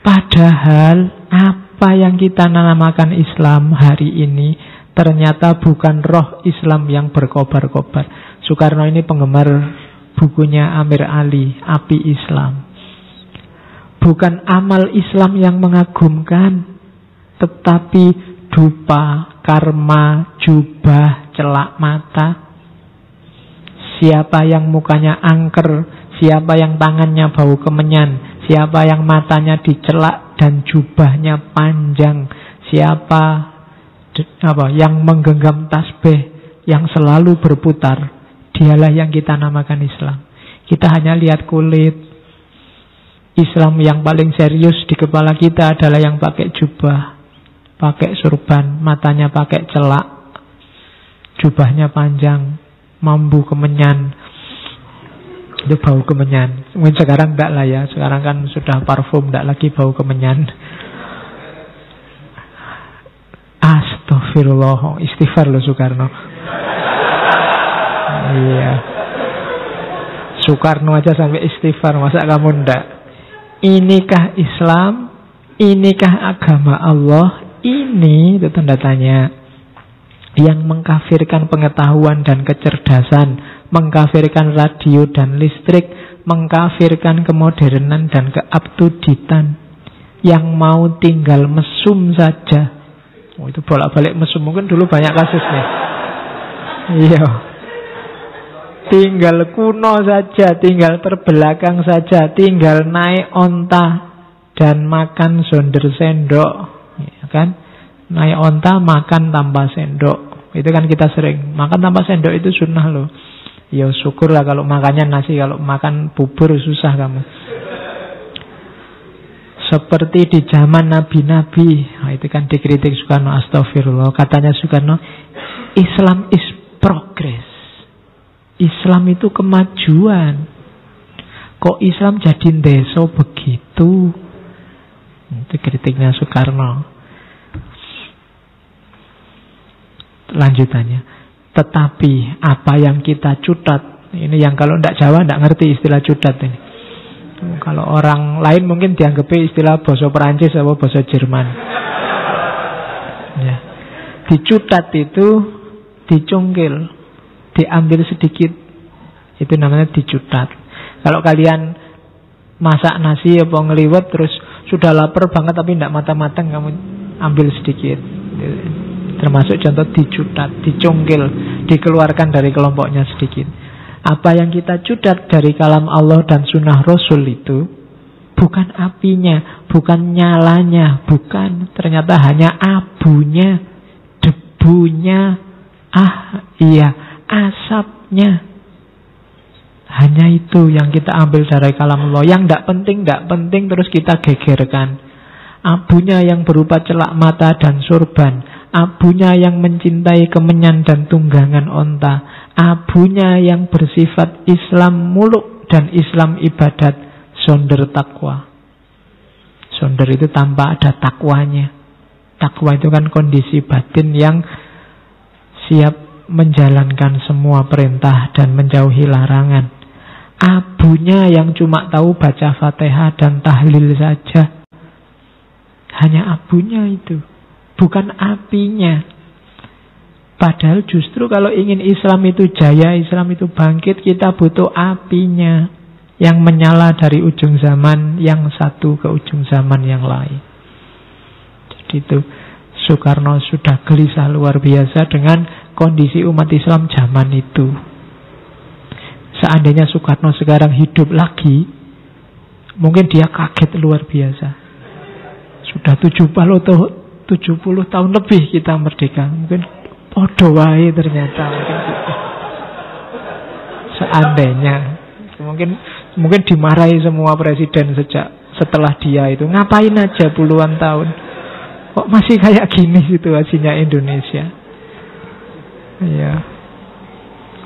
Padahal apa yang kita namakan Islam hari ini ternyata bukan roh Islam yang berkobar-kobar. Soekarno ini penggemar bukunya Amir Ali, Api Islam. Bukan amal Islam yang mengagumkan, tetapi dupa, karma, jubah, celak mata. Siapa yang mukanya angker, siapa yang tangannya bau kemenyan, siapa yang matanya dicelak dan jubahnya panjang, siapa yang menggenggam tasbih yang selalu berputar, dialah yang kita namakan Islam. Kita hanya lihat kulit. Islam yang paling serius di kepala kita adalah yang pakai jubah, pakai surban, matanya pakai celak, jubahnya panjang, mambu kemenyan. Itu bau kemenyan. Mungkin sekarang enggak lah ya, sekarang kan sudah parfum, enggak lagi bau kemenyan. Astagfirullah, istighfar loh Soekarno. Iya, Soekarno aja sampai istighfar, masa kamu enggak? Inikah Islam? Inikah agama Allah? Ini itu tanda tanya. Yang mengkafirkan pengetahuan dan kecerdasan, mengkafirkan radio dan listrik, mengkafirkan kemodernan dan keabtuditan. Yang mau tinggal mesum saja. Oh, itu bolak-balik mesum, mungkin dulu banyak kasusnya. Iya. Tinggal kuno saja, tinggal terbelakang saja, tinggal naik onta dan makan sonder sendok, ya kan? Naik onta makan tanpa sendok. Itu kan kita sering makan tanpa sendok, itu sunnah loh. Ya syukur lah kalau makannya nasi, kalau makan bubur susah kamu. Seperti di zaman nabi-nabi, nah, itu kan dikritik Soekarno, astagfirullah. Katanya Soekarno, Islam is progress. Islam itu kemajuan. Kok Islam jadi ndeso begitu? Itu kritiknya Soekarno. Lanjutannya, tetapi apa yang kita cutat, ini yang kalau tidak Jawa tidak ngerti istilah cutat ini. Kalau orang lain mungkin dianggap istilah bahasa Perancis atau bahasa Jerman. Ya. Dicutat itu dicungkil, diambil sedikit, itu namanya dicutat. Kalau kalian masak nasi apa ngeliwet terus sudah lapar banget tapi tidak matang-matang, kamu ambil sedikit. Termasuk contoh dicutat, dicungkil, dikeluarkan dari kelompoknya sedikit. Apa yang kita cutat dari kalam Allah dan sunnah Rasul itu bukan apinya, bukan nyalanya, bukan. Ternyata hanya abunya, debunya, asapnya. Hanya itu yang kita ambil dari kalam Allah. Yang tidak penting terus kita gegerkan. Abunya yang berupa celak mata dan sorban, abunya yang mencintai kemenyan dan tunggangan onta, abunya yang bersifat Islam muluk dan Islam ibadat, sonder takwa. Sonder itu tanpa ada takwanya. Takwa itu kan kondisi batin yang siap menjalankan semua perintah dan menjauhi larangan. Abunya yang cuma tahu baca Fatihah dan tahlil saja. Hanya abunya itu, bukan apinya. Padahal justru kalau ingin Islam itu jaya, Islam itu bangkit, kita butuh apinya yang menyala dari ujung zaman yang satu ke ujung zaman yang lain. Jadi itu Soekarno sudah gelisah luar biasa dengan kondisi umat Islam zaman itu. Seandainya Soekarno sekarang hidup lagi, mungkin dia kaget luar biasa. Sudah 70 tahun lebih kita merdeka. Mungkin podo wae ternyata. Seandainya mungkin dimarahi semua presiden setelah dia itu. Ngapain aja puluhan tahun? Kok masih kayak gini situasinya Indonesia? Ya.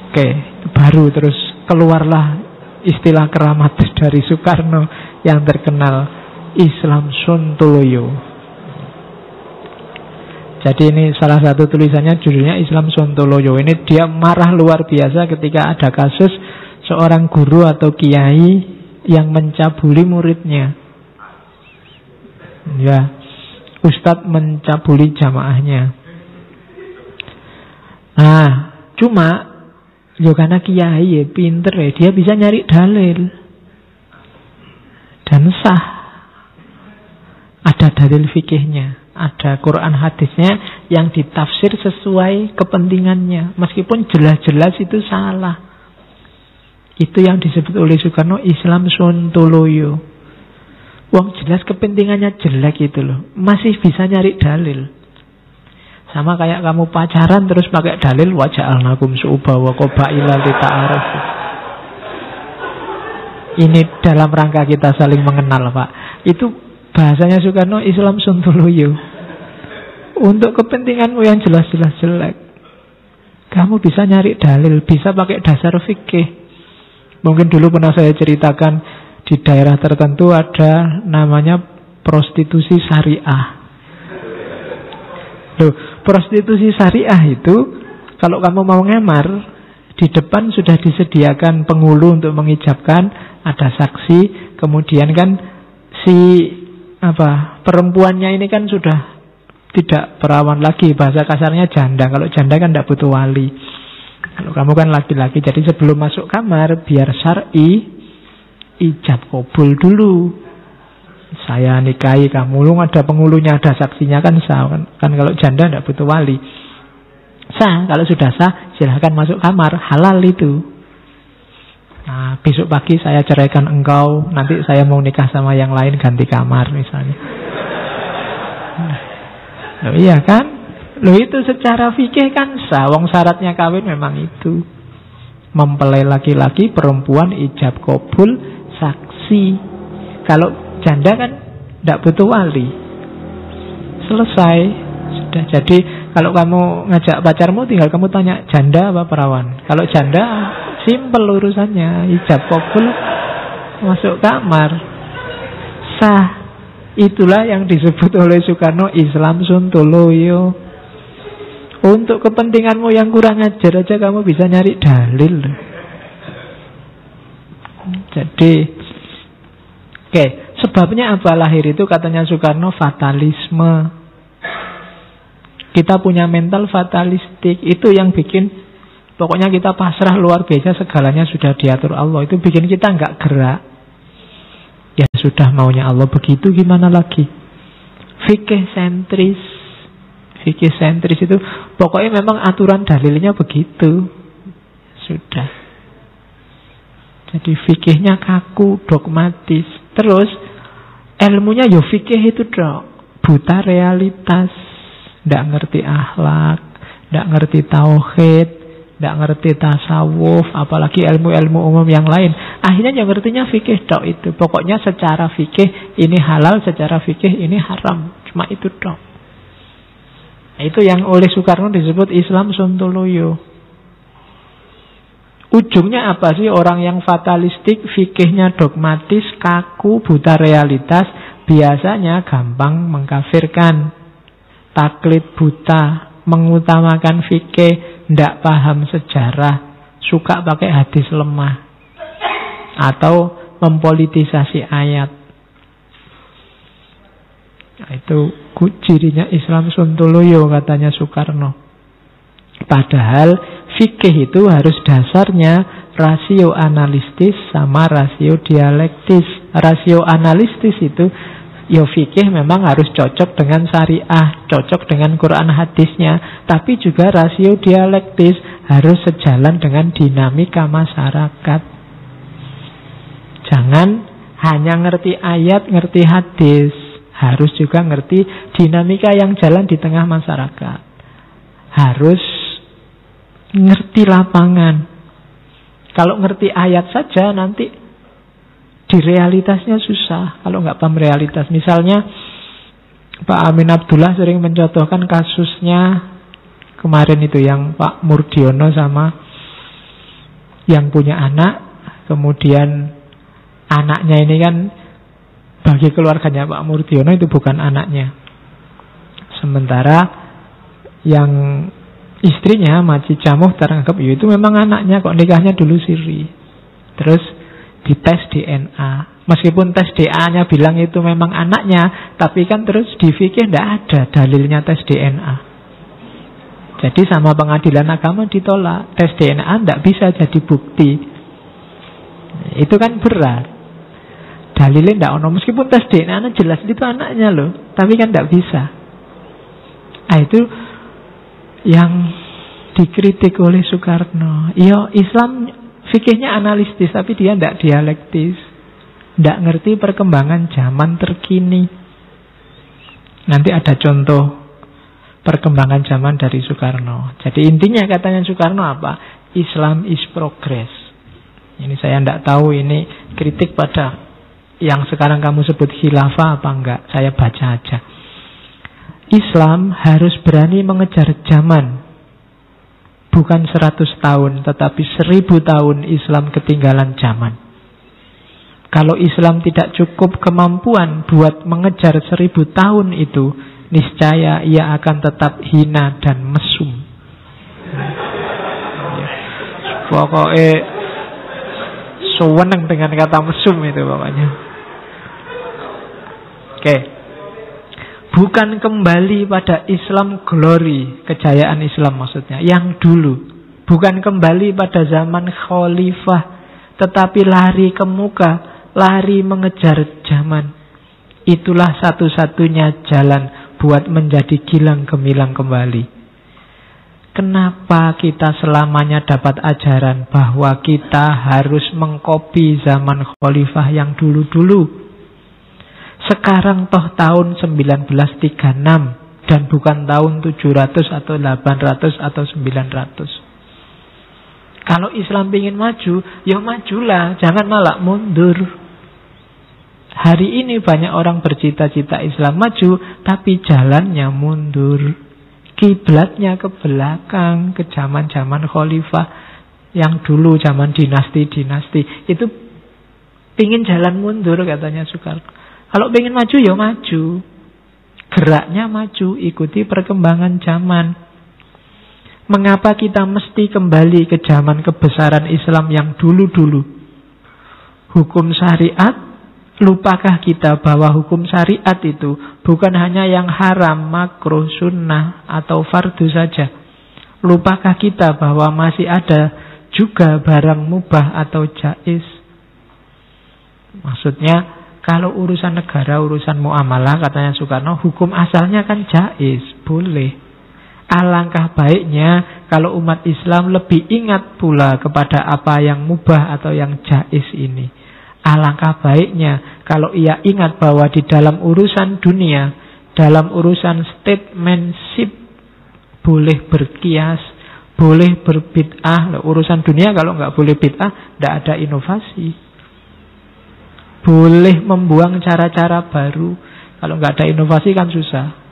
Oke, baru terus keluarlah istilah keramat dari Soekarno yang terkenal, Islam Sontoloyo. Jadi ini salah satu tulisannya judulnya Islam Sontoloyo. Ini dia marah luar biasa ketika ada kasus seorang guru atau kiai yang mencabuli muridnya. Ya, ustadz mencabuli jamaahnya. Nah, cuma karena kiai pinter dia bisa nyari dalil dan sah. ada dalil fikihnya, ada Quran hadisnya yang ditafsir sesuai kepentingannya, meskipun jelas-jelas itu salah. Itu yang disebut oleh Soekarno Islam sontoloyo. Wong jelas kepentingannya jelek itu loh, masih bisa nyari dalil. Sama kayak kamu pacaran terus pakai dalil waja'alnakum su'ubawa qabaila lita'aruf. Ini dalam rangka kita saling mengenal, Pak. Itu bahasanya Soekarno Islam sontoloyo. Untuk kepentinganmu yang jelas-jelas jelek, kamu bisa nyari dalil, bisa pakai dasar fikih. Mungkin dulu pernah saya ceritakan, di daerah tertentu ada namanya prostitusi syariah. Loh, prostitusi syariah itu kalau kamu mau ngemar, di depan sudah disediakan penghulu untuk mengijabkan, ada saksi, kemudian kan si perempuannya ini kan sudah tidak perawan lagi, bahasa kasarnya janda. Kalau janda kan tidak butuh wali. Kalau kamu kan laki-laki, jadi sebelum masuk kamar biar syar'i, ijab kabul dulu. Saya nikahi kamu, lu ada penghulunya, ada saksinya kan sah. Kan kalau janda tidak butuh wali. Sah, kalau sudah sah silahkan masuk kamar, halal itu. Nah, besok pagi saya ceraikan engkau, nanti saya mau nikah sama yang lain, ganti kamar misalnya. Loh, iya kan? Loh, itu secara fikih kan sah. Wong syaratnya kawin memang itu. Mempelai laki-laki, perempuan, ijab kabul, saksi. Kalau janda kan tidak butuh wali. Selesai. Sudah. Jadi kalau kamu ngajak pacarmu, tinggal kamu tanya janda apa perawan. Kalau janda, simpel urusannya, ijab kabul, masuk kamar, sah. Itulah yang disebut oleh Soekarno Islam sontoloyo. Untuk kepentinganmu yang kurang ajar aja kamu bisa nyari dalil. Jadi oke, sebabnya apa lahir itu? Katanya Soekarno fatalisme. Kita punya mental fatalistik. Itu yang bikin pokoknya kita pasrah luar biasa, segalanya sudah diatur Allah. Itu bikin kita nggak gerak. Ya sudah, maunya Allah begitu, gimana lagi? Fikih sentris. Fikih sentris itu pokoknya memang aturan dalilnya begitu. Sudah. Jadi fikihnya kaku, dogmatis. Terus ilmunya ya fikih itu dok, buta realitas. Tidak ngerti akhlak, tidak ngerti tauhid, tidak ngerti tasawuf, apalagi ilmu-ilmu umum yang lain. Akhirnya yang ngertinya fikih dok itu. Pokoknya secara fikih ini halal, secara fikih ini haram. Cuma itu dok. Itu yang oleh Soekarno disebut Islam sontoloyo. Ujungnya apa sih orang yang fatalistik, fikihnya dogmatis, kaku, buta realitas, biasanya gampang mengkafirkan, taklid buta, mengutamakan fikih, tidak paham sejarah, suka pakai hadis lemah, atau mempolitisasi ayat. Nah, itu cirinya Islam sontoloyo katanya Soekarno. Padahal fikih itu harus dasarnya rasio analitis sama rasio dialektis. Rasio analitis itu ya fikih memang harus cocok dengan syariah, cocok dengan Quran hadisnya, tapi juga rasio dialektis harus sejalan dengan dinamika masyarakat. Jangan hanya ngerti ayat, ngerti hadis, harus juga ngerti dinamika yang jalan di tengah masyarakat. Harus ngerti lapangan. Kalau ngerti ayat saja nanti di realitasnya susah. Kalau nggak paham realitas, misalnya Pak Amin Abdullah sering mencontohkan kasusnya kemarin itu yang Pak Murdiono sama yang punya anak, kemudian anaknya ini kan bagi keluarganya Pak Murdiono itu bukan anaknya. Sementara yang istrinya Maci Camuh teranggap ya itu memang anaknya, kok nikahnya dulu siri. Terus dites DNA. Meskipun tes DNA bilang itu memang anaknya, tapi kan terus di fikih tidak ada dalilnya tes DNA. Jadi sama pengadilan agama ditolak. Tes DNA tidak bisa jadi bukti. Itu kan berat. Dalilnya tidak ono. Meskipun tes DNA jelas itu anaknya loh, tapi kan tidak bisa. Nah, itu yang dikritik oleh Soekarno. Iya, Islam fikihnya analitis, tapi dia tidak dialektis, tidak ngerti perkembangan zaman terkini. Nanti ada contoh perkembangan zaman dari Soekarno. Jadi intinya katanya Soekarno apa? Islam is progress. Ini saya tidak tahu ini kritik pada yang sekarang kamu sebut khilafah apa enggak. Saya baca aja. Islam harus berani mengejar zaman. Bukan 100 tahun, tetapi 1000 tahun Islam ketinggalan zaman. Kalau Islam tidak cukup kemampuan buat mengejar 1000 tahun itu, niscaya ia akan tetap hina dan mesum. Pokoknya seneng dengan kata mesum itu pokoknya. Oke. Bukan kembali pada Islam glory, kejayaan Islam maksudnya, yang dulu. Bukan kembali pada zaman khalifah, tetapi lari ke muka, lari mengejar zaman. Itulah satu-satunya jalan buat menjadi gilang gemilang kembali. Kenapa kita selamanya dapat ajaran bahwa kita harus mengkopi zaman khalifah yang dulu-dulu? Sekarang toh tahun 1936 dan bukan tahun 700 atau 800 atau 900. Kalau Islam ingin maju, ya majulah, jangan malah mundur. Hari ini banyak orang bercita-cita Islam maju, tapi jalannya mundur. Kiblatnya ke belakang, ke zaman-zaman khalifah yang dulu, zaman dinasti-dinasti. Itu pingin jalan mundur katanya Soekarno. Kalau pengen maju ya maju. Geraknya maju, ikuti perkembangan zaman. Mengapa kita mesti kembali ke zaman kebesaran Islam yang dulu-dulu? Hukum syariat, lupakah kita bahwa hukum syariat itu bukan hanya yang haram, makruh, sunnah, atau fardu saja? Lupakah kita bahwa masih ada juga barang mubah atau jaiz? Maksudnya, kalau urusan negara, urusan muamalah, katanya Soekarno, hukum asalnya kan jaiz, boleh. Alangkah baiknya kalau umat Islam lebih ingat pula kepada apa yang mubah atau yang jaiz ini. Alangkah baiknya kalau ia ingat bahwa di dalam urusan dunia, dalam urusan statesmanship, boleh berkias, boleh berbid'ah. Urusan dunia kalau nggak boleh bid'ah, tidak ada inovasi. Boleh membuang cara-cara baru. Kalau nggak ada inovasi kan susah.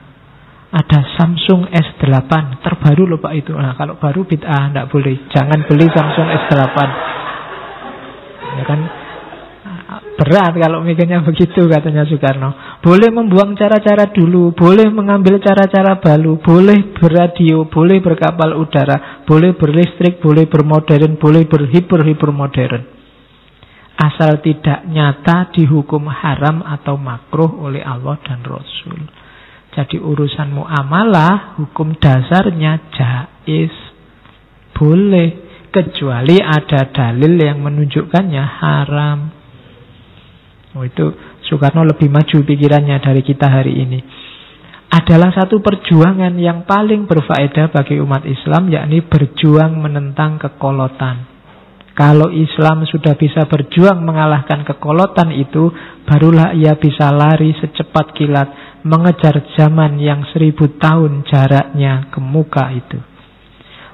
Ada Samsung S8 terbaru loh Pak itu. Nah kalau baru bid'ah, nggak boleh. Jangan beli Samsung S8. Ya kan berat kalau mikirnya begitu katanya Soekarno. Boleh membuang cara-cara dulu, boleh mengambil cara-cara baru, boleh beradio, boleh berkapal udara, boleh berlistrik, boleh bermodern, boleh berhiper modern. Asal tidak nyata dihukum haram atau makruh oleh Allah dan Rasul. Jadi urusan muamalah, hukum dasarnya jaiz, boleh, kecuali ada dalil yang menunjukkannya haram. Itu Soekarno lebih maju pikirannya dari kita hari ini. Adalah satu perjuangan yang paling berfaedah bagi umat Islam, yakni berjuang menentang kekolotan. Kalau Islam sudah bisa berjuang mengalahkan kekolotan itu, barulah ia bisa lari secepat kilat mengejar zaman yang 1000 tahun jaraknya ke muka itu.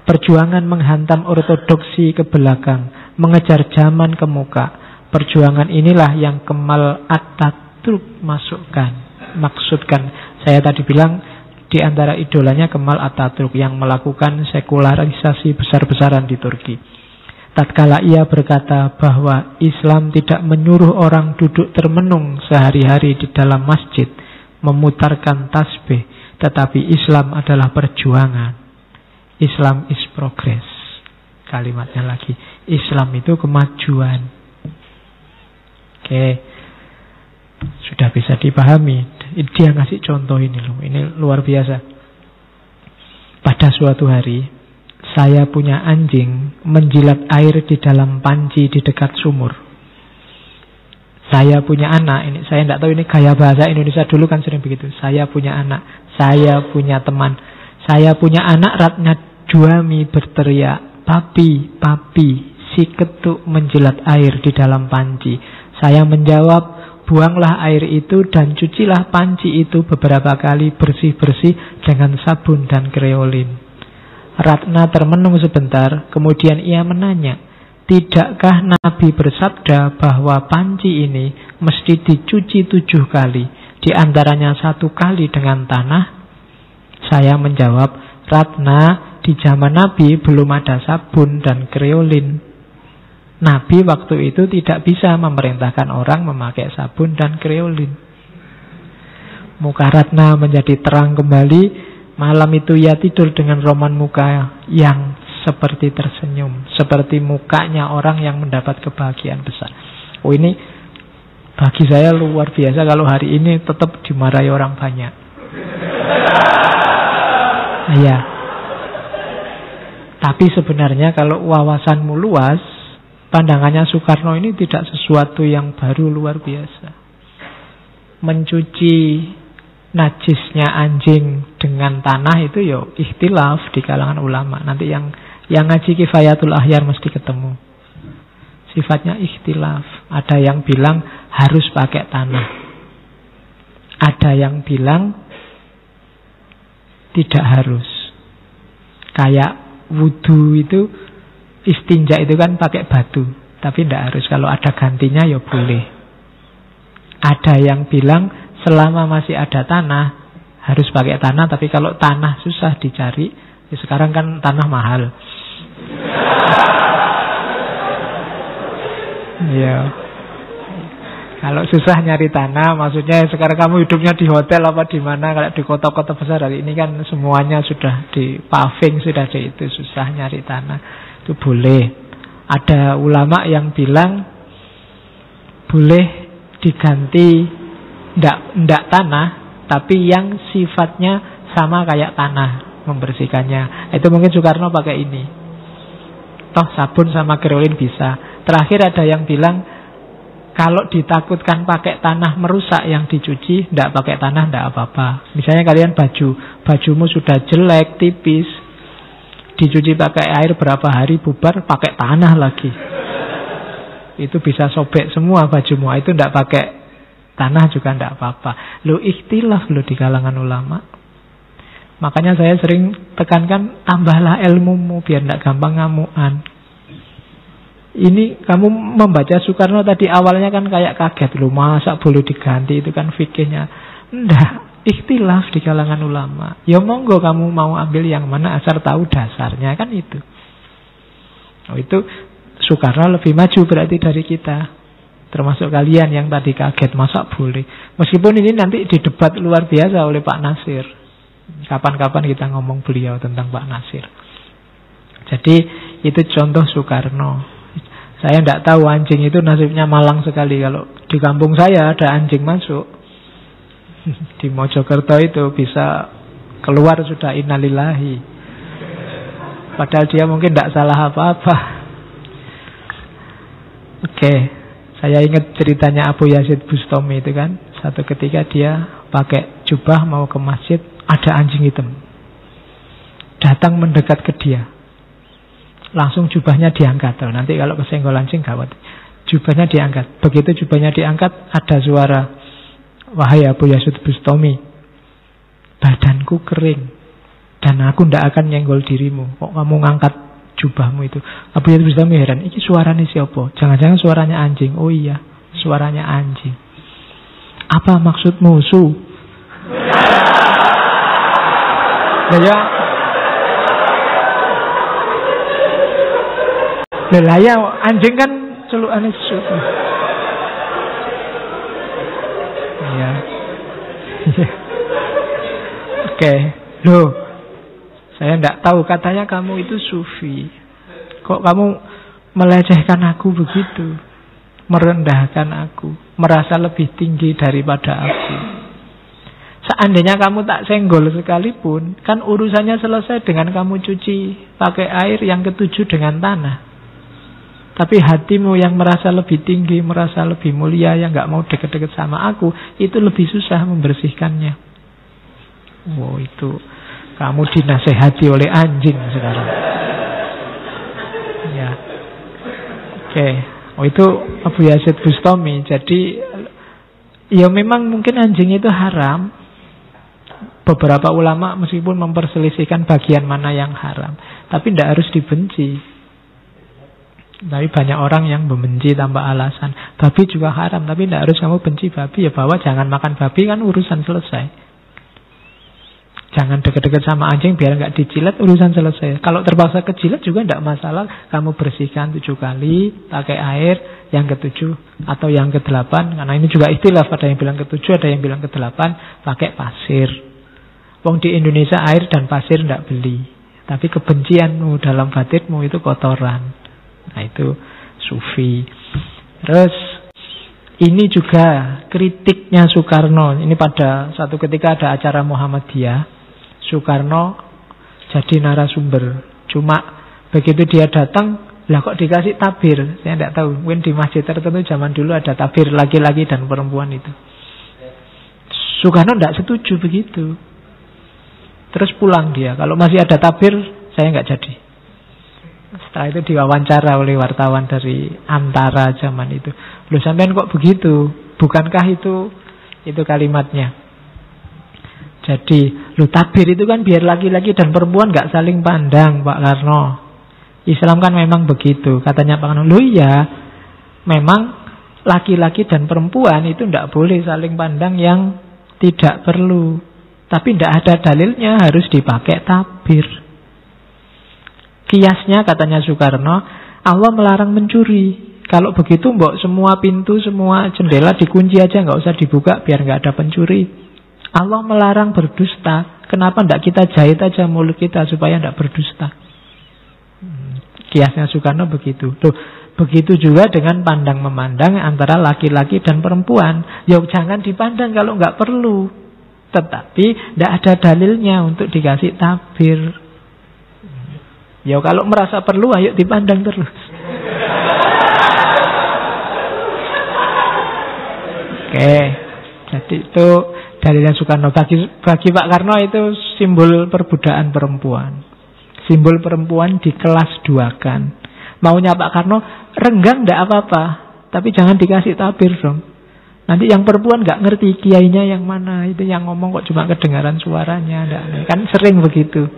Perjuangan menghantam ortodoksi ke belakang, mengejar zaman ke muka. Perjuangan inilah yang Kemal Atatürk maksudkan. Saya tadi bilang di antara idolanya Kemal Atatürk yang melakukan sekularisasi besar-besaran di Turki. Tatkala ia berkata bahwa Islam tidak menyuruh orang duduk termenung sehari-hari di dalam masjid, memutarkan tasbih, tetapi Islam adalah perjuangan. Islam is progress. Kalimatnya lagi, Islam itu kemajuan. Oke, sudah bisa dipahami. Dia ngasih contoh ini loh, ini luar biasa. Pada suatu hari saya punya anjing menjilat air di dalam panci di dekat sumur. Saya punya anak, ini saya tidak tahu ini gaya bahasa Indonesia dulu kan sering begitu. Saya punya anak, saya punya teman, saya punya anak. Ratna Dwami berteriak, papi, papi, si ketuk menjilat air di dalam panci. Saya menjawab, buanglah air itu dan cucilah panci itu beberapa kali bersih-bersih dengan sabun dan kreolin. Ratna termenung sebentar, kemudian ia menanya, tidakkah Nabi bersabda bahwa panci ini mesti dicuci 7 kali, di antaranya 1 kali dengan tanah? Saya menjawab, Ratna, di zaman Nabi belum ada sabun dan kreolin. Nabi waktu itu tidak bisa memerintahkan orang memakai sabun dan kreolin. Muka Ratna menjadi terang kembali. Malam itu ia tidur dengan roman muka yang seperti tersenyum, seperti mukanya orang yang mendapat kebahagiaan besar. Oh, ini bagi saya luar biasa kalau hari ini tetap dimarahi orang banyak. Ya. Tapi sebenarnya kalau wawasanmu luas, pandangannya Soekarno ini tidak sesuatu yang baru luar biasa. Mencuci najisnya anjing dengan tanah itu yo ikhtilaf di kalangan ulama. Nanti yang ngaji Kifayatul Ahyar mesti ketemu. Sifatnya ikhtilaf. Ada yang bilang harus pakai tanah. Ada yang bilang tidak harus. Kayak wudu itu, istinja itu kan pakai batu, tapi tidak harus. Kalau ada gantinya ya boleh. Ada yang bilang selama masih ada tanah harus pakai tanah, tapi kalau tanah susah dicari, ya sekarang kan tanah mahal. Ya, kalau susah nyari tanah, maksudnya sekarang kamu hidupnya di hotel apa di mana? Kalau di kota-kota besar hari ini kan semuanya sudah di paving, sudah di itu, susah nyari tanah. Itu boleh. Ada ulama yang bilang boleh diganti ndak tanah, tapi yang sifatnya sama kayak tanah membersihkannya. Itu mungkin Soekarno pakai ini. Toh sabun sama kreolin bisa. Terakhir ada yang bilang kalau ditakutkan pakai tanah merusak yang dicuci, ndak pakai tanah ndak apa-apa. Misalnya kalian bajumu sudah jelek, tipis, dicuci pakai air berapa hari bubar, pakai tanah lagi. Itu bisa sobek semua bajumu. Itu ndak pakai tanah juga ndak apa-apa. Lo ikhtilaf lo di kalangan ulama. Makanya saya sering tekankan, tambahlah ilmumu biar ndak gampang ngamuan. Ini kamu membaca Soekarno tadi awalnya kan kayak kaget, loh masa boleh diganti, itu kan fikihnya. Enggak, ikhtilaf di kalangan ulama. Ya monggo kamu mau ambil yang mana asal tahu dasarnya, kan itu. Oh, itu Soekarno lebih maju berarti dari kita. Termasuk kalian yang tadi kaget, masa boleh. Meskipun ini nanti didebat luar biasa oleh Pak Nasir. Kapan-kapan kita ngomong beliau tentang Pak Nasir. Jadi itu contoh Soekarno. Saya tidak tahu anjing itu nasibnya malang sekali. Kalau di kampung saya ada anjing masuk di Mojokerto itu bisa keluar sudah innalillahi. Padahal dia mungkin tidak salah apa-apa. Oke, saya ingat ceritanya Abu Yazid Bustami itu kan. Satu ketika dia pakai jubah mau ke masjid, ada anjing hitam datang mendekat ke dia. Langsung jubahnya diangkat. Nanti kalau kesenggol anjing gawat. Jubahnya diangkat. Begitu jubahnya diangkat, ada suara, wahai Abu Yazid Bustami, badanku kering dan aku tidak akan nyenggol dirimu. Kok kamu ngangkat jubahmu itu? Abu Yazid Bustami heran, ini suaranya siapa? Jangan-jangan suaranya anjing. Oh iya, suaranya anjing. Apa maksudmu, Su? Ya, ya anjing kan celukan Su. Ya. Oke. Loh, saya tidak tahu, katanya kamu itu sufi. Kok kamu melecehkan aku begitu? Merendahkan aku, merasa lebih tinggi daripada aku. Seandainya kamu tak senggol sekalipun, kan urusannya selesai dengan kamu cuci pakai air yang ketujuh dengan tanah. Tapi hatimu yang merasa lebih tinggi, merasa lebih mulia, yang gak mau deket-deket sama aku, itu lebih susah membersihkannya. Wow, itu kamu dinasehati oleh anjing sekarang. Ya. Oke. Oh, itu Abu Yazid Bustami. Jadi ya memang mungkin anjing itu haram. Beberapa ulama meskipun memperselisihkan bagian mana yang haram, tapi tidak harus dibenci. Tapi banyak orang yang membenci tanpa alasan. Babi juga haram, tapi tidak harus kamu benci babi. Ya bahwa jangan makan babi, kan urusan selesai. Jangan deket-deket sama anjing biar nggak dijilat, urusan selesai. Kalau terpaksa kejilat juga tidak masalah. Kamu bersihkan 7 kali pakai air, yang ke-7 atau yang ke-8. Karena ini juga istilah, ada yang bilang ke-7, ada yang bilang ke-8, pakai pasir. Wong di Indonesia air dan pasir tidak beli. Tapi kebencianmu dalam batinmu itu kotoran. Nah itu sufi. Terus ini juga kritiknya Soekarno. Ini pada satu ketika ada acara Muhammadiyah, Soekarno jadi narasumber. Cuma begitu dia datang, lah kok dikasih tabir. Saya tidak tahu. Mungkin di masjid tertentu zaman dulu ada tabir laki-laki dan perempuan itu. Soekarno tidak setuju begitu. Terus pulang dia. Kalau masih ada tabir, saya nggak jadi. Setelah itu diwawancara oleh wartawan dari Antara zaman itu. Loh sampean kok begitu? Bukankah itu kalimatnya? Jadi, loh tabir itu kan biar laki-laki dan perempuan nggak saling pandang, Pak Karno. Islam kan memang begitu. Katanya Pak Karno, loh iya, memang laki-laki dan perempuan itu tidak boleh saling pandang yang tidak perlu. Tapi tidak ada dalilnya harus dipakai tabir. Kiasnya katanya Soekarno, Allah melarang mencuri. Kalau begitu mbok semua pintu, semua jendela dikunci aja, nggak usah dibuka biar nggak ada pencuri. Allah melarang berdusta. Kenapa tidak kita jahit aja mulut kita supaya tidak berdusta? Kiasnya Soekarno begitu. Tuh, begitu juga dengan pandang memandang antara laki-laki dan perempuan. Ya jangan dipandang kalau nggak perlu. Tetapi tidak ada dalilnya untuk dikasih tabir. Ya kalau merasa perlu, ayo dipandang terus. Oke, jadi itu dalilnya Soekarno. Bagi Pak Karno itu simbol perbudakan perempuan. Simbol perempuan di kelas 2-kan. Maunya Pak Karno, renggang tidak apa-apa, tapi jangan dikasih tabir dong. Nanti yang perempuan nggak ngerti kiainya yang mana, itu yang ngomong kok cuma kedengaran suaranya. Kan sering begitu.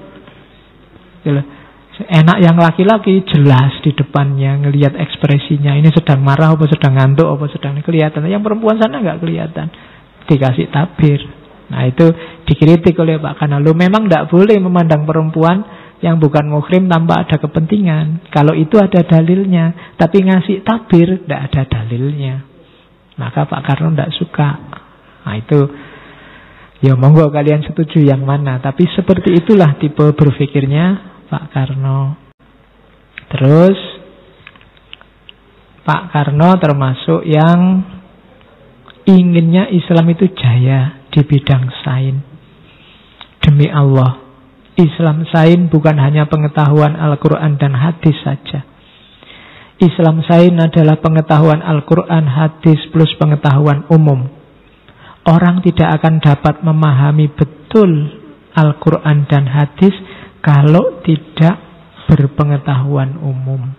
Enak yang laki-laki jelas di depannya, ngelihat ekspresinya. Ini sedang marah, apa sedang ngantuk, apa sedang kelihatan. Yang perempuan sana nggak kelihatan, dikasih tabir. Nah itu dikritik oleh Pak Karno. Lo memang tidak boleh memandang perempuan yang bukan muhrim tanpa ada kepentingan. Kalau itu ada dalilnya, tapi ngasih tabir tidak ada dalilnya. Maka Pak Karno tidak suka. Nah itu, ya monggo kalian setuju yang mana. Tapi seperti itulah tipe berpikirnya Pak Karno. Terus Pak Karno termasuk yang inginnya Islam itu jaya di bidang sains. Demi Allah, Islam sains bukan hanya pengetahuan Al-Quran dan hadis saja. Islam sains adalah pengetahuan Al-Quran, hadis plus pengetahuan umum. Orang tidak akan dapat memahami betul Al-Quran dan hadis kalau tidak berpengetahuan umum.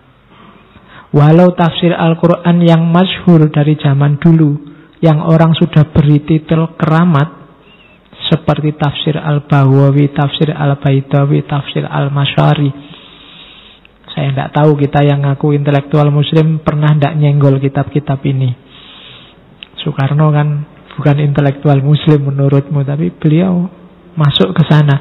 Walau tafsir Al-Quran yang masyhur dari zaman dulu, yang orang sudah beri titel keramat, seperti tafsir Al-Bawawi, tafsir Al-Baidawi, tafsir Al-Masyari. Saya tidak tahu kita yang ngaku intelektual muslim pernah tidak nyenggol kitab-kitab ini. Soekarno kan bukan intelektual muslim menurutmu, tapi beliau masuk ke sana.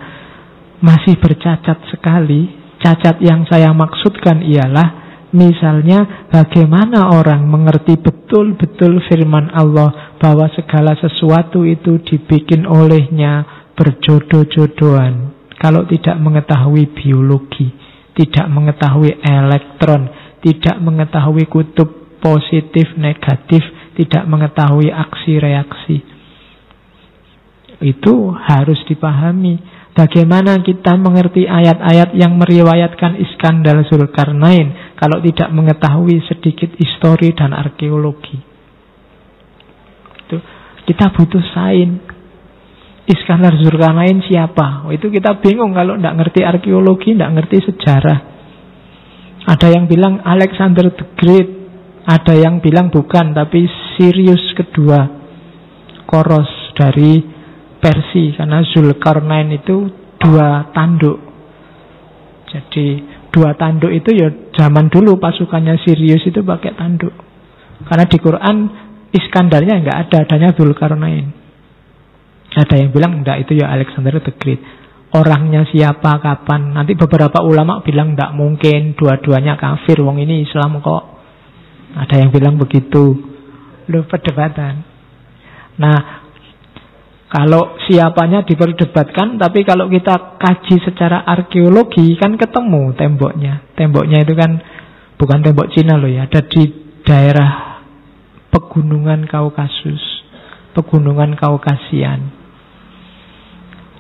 Masih bercacat sekali. Cacat yang saya maksudkan ialah, misalnya bagaimana orang mengerti betul-betul firman Allah bahwa segala sesuatu itu dibikin olehnya berjodoh-jodohan. Kalau tidak mengetahui biologi, tidak mengetahui elektron, tidak mengetahui kutub positif, negatif, tidak mengetahui aksi-reaksi. Itu harus dipahami. Bagaimana kita mengerti ayat-ayat yang meriwayatkan Iskandar Zulkarnain kalau tidak mengetahui sedikit histori dan arkeologi. Itu kita butuh sains. Iskandar Zulkarnain siapa? Itu kita bingung kalau tidak ngerti arkeologi, tidak ngerti sejarah. Ada yang bilang Alexander the Great, ada yang bilang bukan, tapi Sirius kedua, Koros dari Persia, karena Zulkarnain itu 2 tanduk. Jadi 2 tanduk itu ya zaman dulu pasukannya Sirius itu pakai tanduk. Karena di Quran Iskandarnya nggak ada, adanya Zulkarnain. Ada yang bilang enggak, itu ya Alexander the Great. Orangnya siapa, kapan? Nanti beberapa ulama bilang enggak mungkin, dua-duanya kafir, wong ini Islam kok. Ada yang bilang begitu. Loh, perdebatan. Nah, kalau siapanya diperdebatkan, tapi kalau kita kaji secara arkeologi kan ketemu temboknya. Temboknya itu kan bukan tembok Cina loh ya, ada di daerah pegunungan Kaukasus, pegunungan Kaukasian.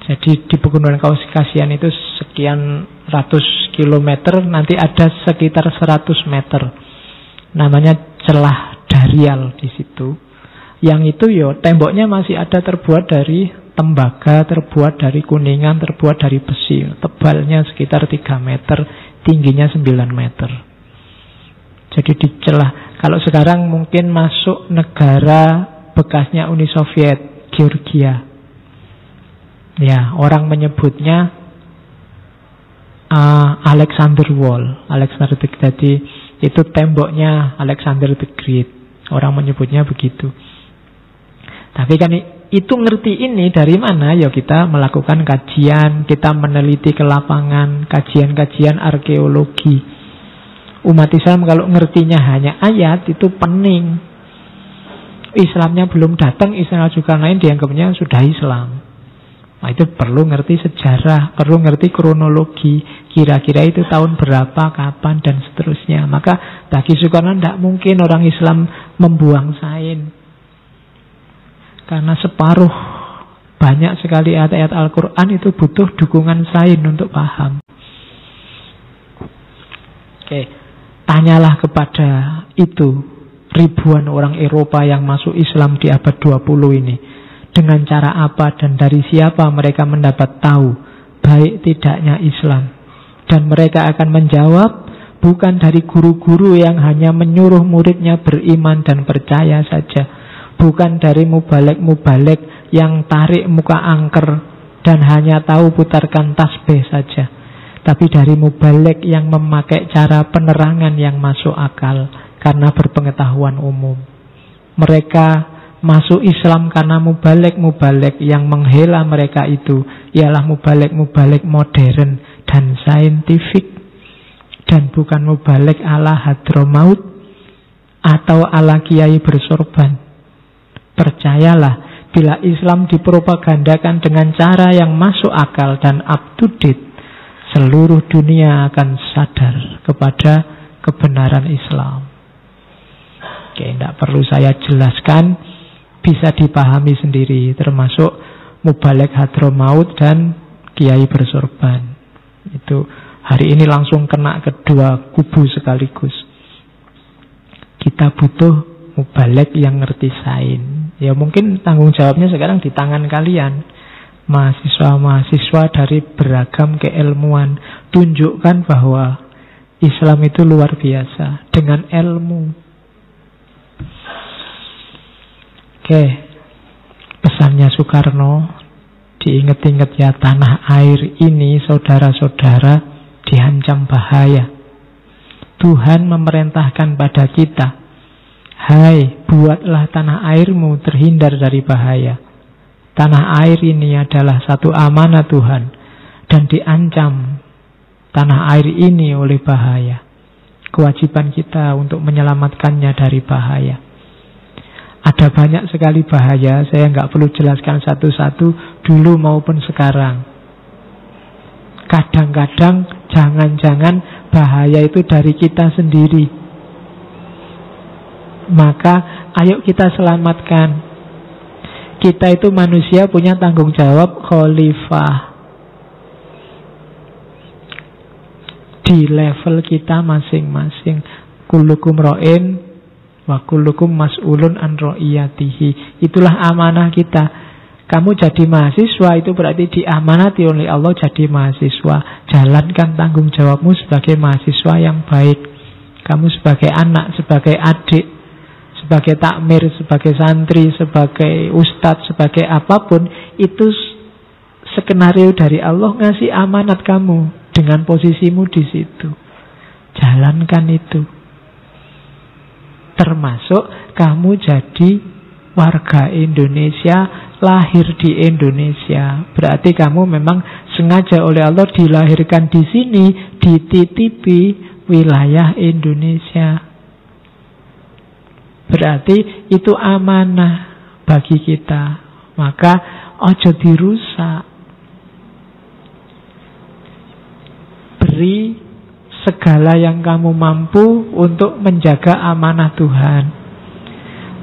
Jadi di pegunungan Kaukasian itu sekian ratus kilometer, nanti ada sekitar 100 meter. Namanya celah Darial di situ. Yang itu yo temboknya masih ada, terbuat dari tembaga, terbuat dari kuningan, terbuat dari besi. Tebalnya sekitar 3 meter, tingginya 9 meter. Jadi di celah, kalau sekarang mungkin masuk negara bekasnya Uni Soviet, Georgia. Ya, orang menyebutnya Alexander Wall, Alexander the Great. Jadi itu temboknya Alexander the Great. Orang menyebutnya begitu. Tapi kan itu ngerti ini dari mana? Ya kita melakukan kajian, kita meneliti ke lapangan, kajian-kajian arkeologi. Umat Islam kalau ngertinya hanya ayat itu pening. Islamnya belum datang, Islam juga lain dianggapnya sudah Islam. Nah, itu perlu ngerti sejarah, perlu ngerti kronologi, kira-kira itu tahun berapa, kapan, dan seterusnya. Maka bagi Soekarno tidak mungkin orang Islam membuang sains, karena separuh banyak sekali ayat-ayat Al-Quran itu butuh dukungan sains untuk paham. Oke, tanyalah kepada itu ribuan orang Eropa yang masuk Islam di abad 20 ini. Dengan cara apa dan dari siapa mereka mendapat tahu baik tidaknya Islam. Dan mereka akan menjawab bukan dari guru-guru yang hanya menyuruh muridnya beriman dan percaya saja. Bukan dari mubalek-mubalek yang tarik muka angker dan hanya tahu putarkan tasbih saja. Tapi dari mubalek yang memakai cara penerangan yang masuk akal karena berpengetahuan umum. Mereka masuk Islam karena mubalek-mubalek yang menghela mereka itu ialah mubalek-mubalek modern dan saintifik, dan bukan mubalek ala Hadramaut atau ala kiai bersorban. Percayalah, bila Islam dipropagandakan dengan cara yang masuk akal dan up to date, seluruh dunia akan sadar kepada kebenaran Islam. Oke, tidak perlu saya jelaskan, bisa dipahami sendiri, termasuk mubalek Hadramaut dan kiai bersorban. Itu hari ini langsung kena kedua kubu sekaligus. Kita butuh mubalek yang ngerti sains. Ya mungkin tanggung jawabnya sekarang di tangan kalian, mahasiswa-mahasiswa dari beragam keilmuan. Tunjukkan bahwa Islam itu luar biasa dengan ilmu. Oke, pesannya Soekarno, diingat-ingat ya, tanah air ini saudara-saudara diancam bahaya. Tuhan memerintahkan pada kita, hai, buatlah tanah airmu terhindar dari bahaya. Tanah air ini adalah satu amanah Tuhan, dan diancam tanah air ini oleh bahaya. Kewajiban kita untuk menyelamatkannya dari bahaya. Ada banyak sekali bahaya, saya nggak perlu jelaskan satu-satu, dulu maupun sekarang. Kadang-kadang, jangan-jangan bahaya itu dari kita sendiri. Maka, ayo kita selamatkan. Kita itu manusia punya tanggung jawab khalifah. di level kita masing-masing. Kullukum ra'in wa kullukum mas'ulun an ra'iyatihi. Itulah amanah kita. Kamu jadi mahasiswa itu berarti diamanati oleh Allah jadi mahasiswa. Jalankan tanggung jawabmu sebagai mahasiswa yang baik. Kamu sebagai anak, sebagai adik, sebagai takmir, sebagai santri, sebagai ustadz, sebagai apapun, itu skenario dari Allah ngasih amanat kamu dengan posisimu di situ. Jalankan itu. Termasuk kamu jadi warga Indonesia, lahir di Indonesia. Berarti kamu memang sengaja oleh Allah dilahirkan di sini, dititipi wilayah Indonesia. Berarti itu amanah bagi kita. Maka ojo dirusak. Beri segala yang kamu mampu untuk menjaga amanah Tuhan.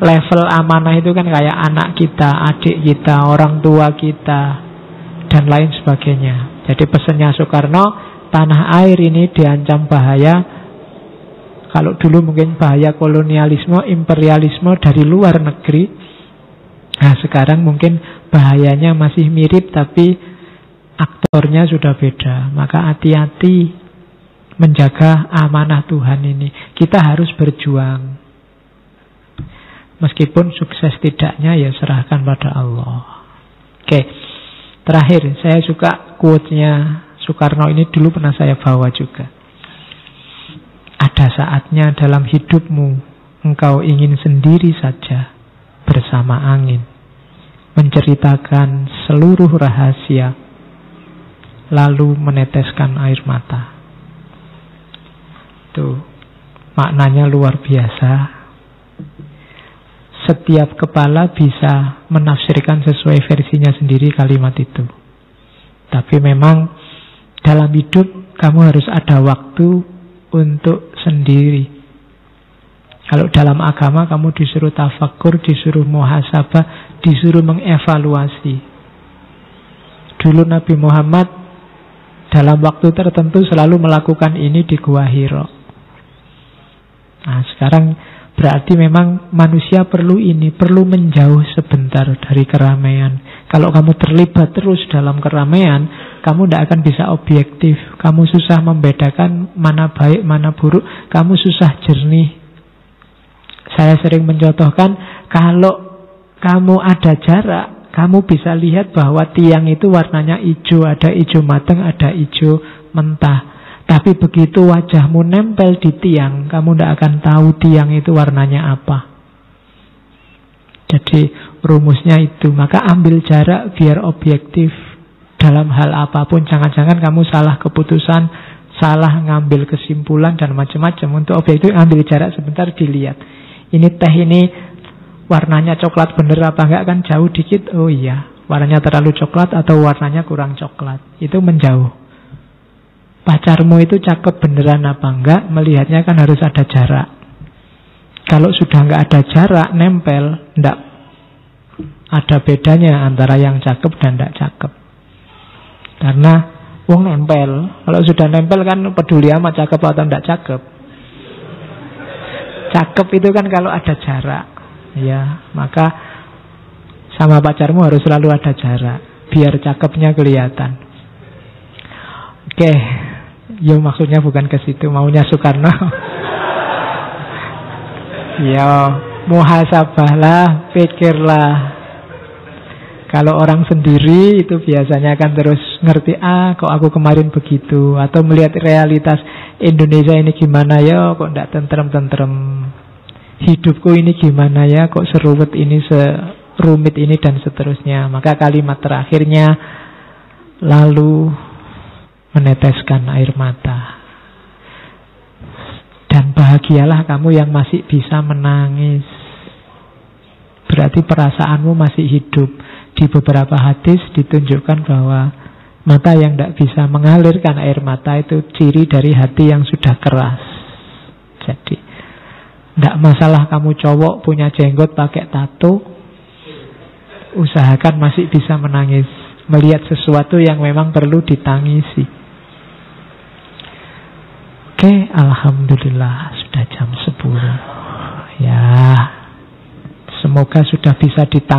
Level amanah itu kan kayak anak kita, adik kita, orang tua kita, dan lain sebagainya. Jadi pesannya Soekarno, tanah air ini diancam bahaya. Kalau dulu mungkin bahaya kolonialisme, imperialisme dari luar negeri. Nah sekarang mungkin bahayanya masih mirip, tapi aktornya sudah beda. Maka hati-hati menjaga amanah Tuhan ini. Kita harus berjuang. Meskipun sukses tidaknya ya serahkan pada Allah. Oke, terakhir saya suka quote-nya Soekarno ini, dulu pernah saya bawa juga. Ada saatnya dalam hidupmu engkau ingin sendiri saja bersama angin, menceritakan seluruh rahasia, lalu meneteskan air mata. Tuh, maknanya luar biasa. Setiap kepala bisa menafsirkan sesuai versinya sendiri kalimat itu. Tapi memang dalam hidup kamu harus ada waktu untuk sendiri. Kalau dalam agama kamu disuruh tafakur, disuruh muhasabah, disuruh mengevaluasi. Dulu Nabi Muhammad dalam waktu tertentu selalu melakukan ini di Gua Hira. Nah sekarang berarti memang manusia perlu ini, perlu menjauh sebentar dari keramaian. Kalau kamu terlibat terus dalam keramaian, kamu tidak akan bisa objektif. Kamu susah membedakan mana baik, mana buruk. Kamu susah jernih. Saya sering mencontohkan, kalau kamu ada jarak, kamu bisa lihat bahwa tiang itu warnanya hijau. Ada hijau matang, ada hijau mentah. Tapi begitu wajahmu nempel di tiang, kamu tidak akan tahu tiang itu warnanya apa. Jadi rumusnya itu. Maka ambil jarak biar objektif dalam hal apapun. Jangan-jangan kamu salah keputusan, salah ngambil kesimpulan dan macam-macam. Untuk objektif ambil jarak sebentar, dilihat. Ini teh ini warnanya coklat bener apa enggak, kan jauh dikit. Oh iya, warnanya terlalu coklat atau warnanya kurang coklat. Itu menjauh. Pacarmu itu cakep beneran apa enggak, melihatnya kan harus ada jarak. Kalau sudah enggak ada jarak, nempel, enggak ada bedanya antara yang cakep dan enggak cakep. Karena wong nempel, kalau sudah nempel kan peduli amat cakep atau enggak cakep. Cakep itu kan kalau ada jarak. Ya, maka sama pacarmu harus selalu ada jarak biar cakepnya kelihatan. Oke. Ya maksudnya bukan ke situ, maunya Soekarno. Ya muhasabahlah, pikirlah. Kalau orang sendiri itu biasanya kan terus ngerti, kok aku kemarin begitu. Atau melihat realitas Indonesia ini gimana ya, kok enggak tentrem-tentrem. Hidupku ini gimana ya, kok seruwet ini, serumit ini, dan seterusnya. Maka kalimat terakhirnya, lalu meneteskan air mata. Dan bahagialah kamu yang masih bisa menangis. Berarti perasaanmu masih hidup. Di beberapa hadis ditunjukkan bahwa mata yang tidak bisa mengalirkan air mata itu ciri dari hati yang sudah keras. Jadi tidak masalah kamu cowok punya jenggot pakai tato, usahakan masih bisa menangis melihat sesuatu yang memang perlu ditangisi. Oke, alhamdulillah sudah jam 10. Ya, semoga sudah bisa ditangkap.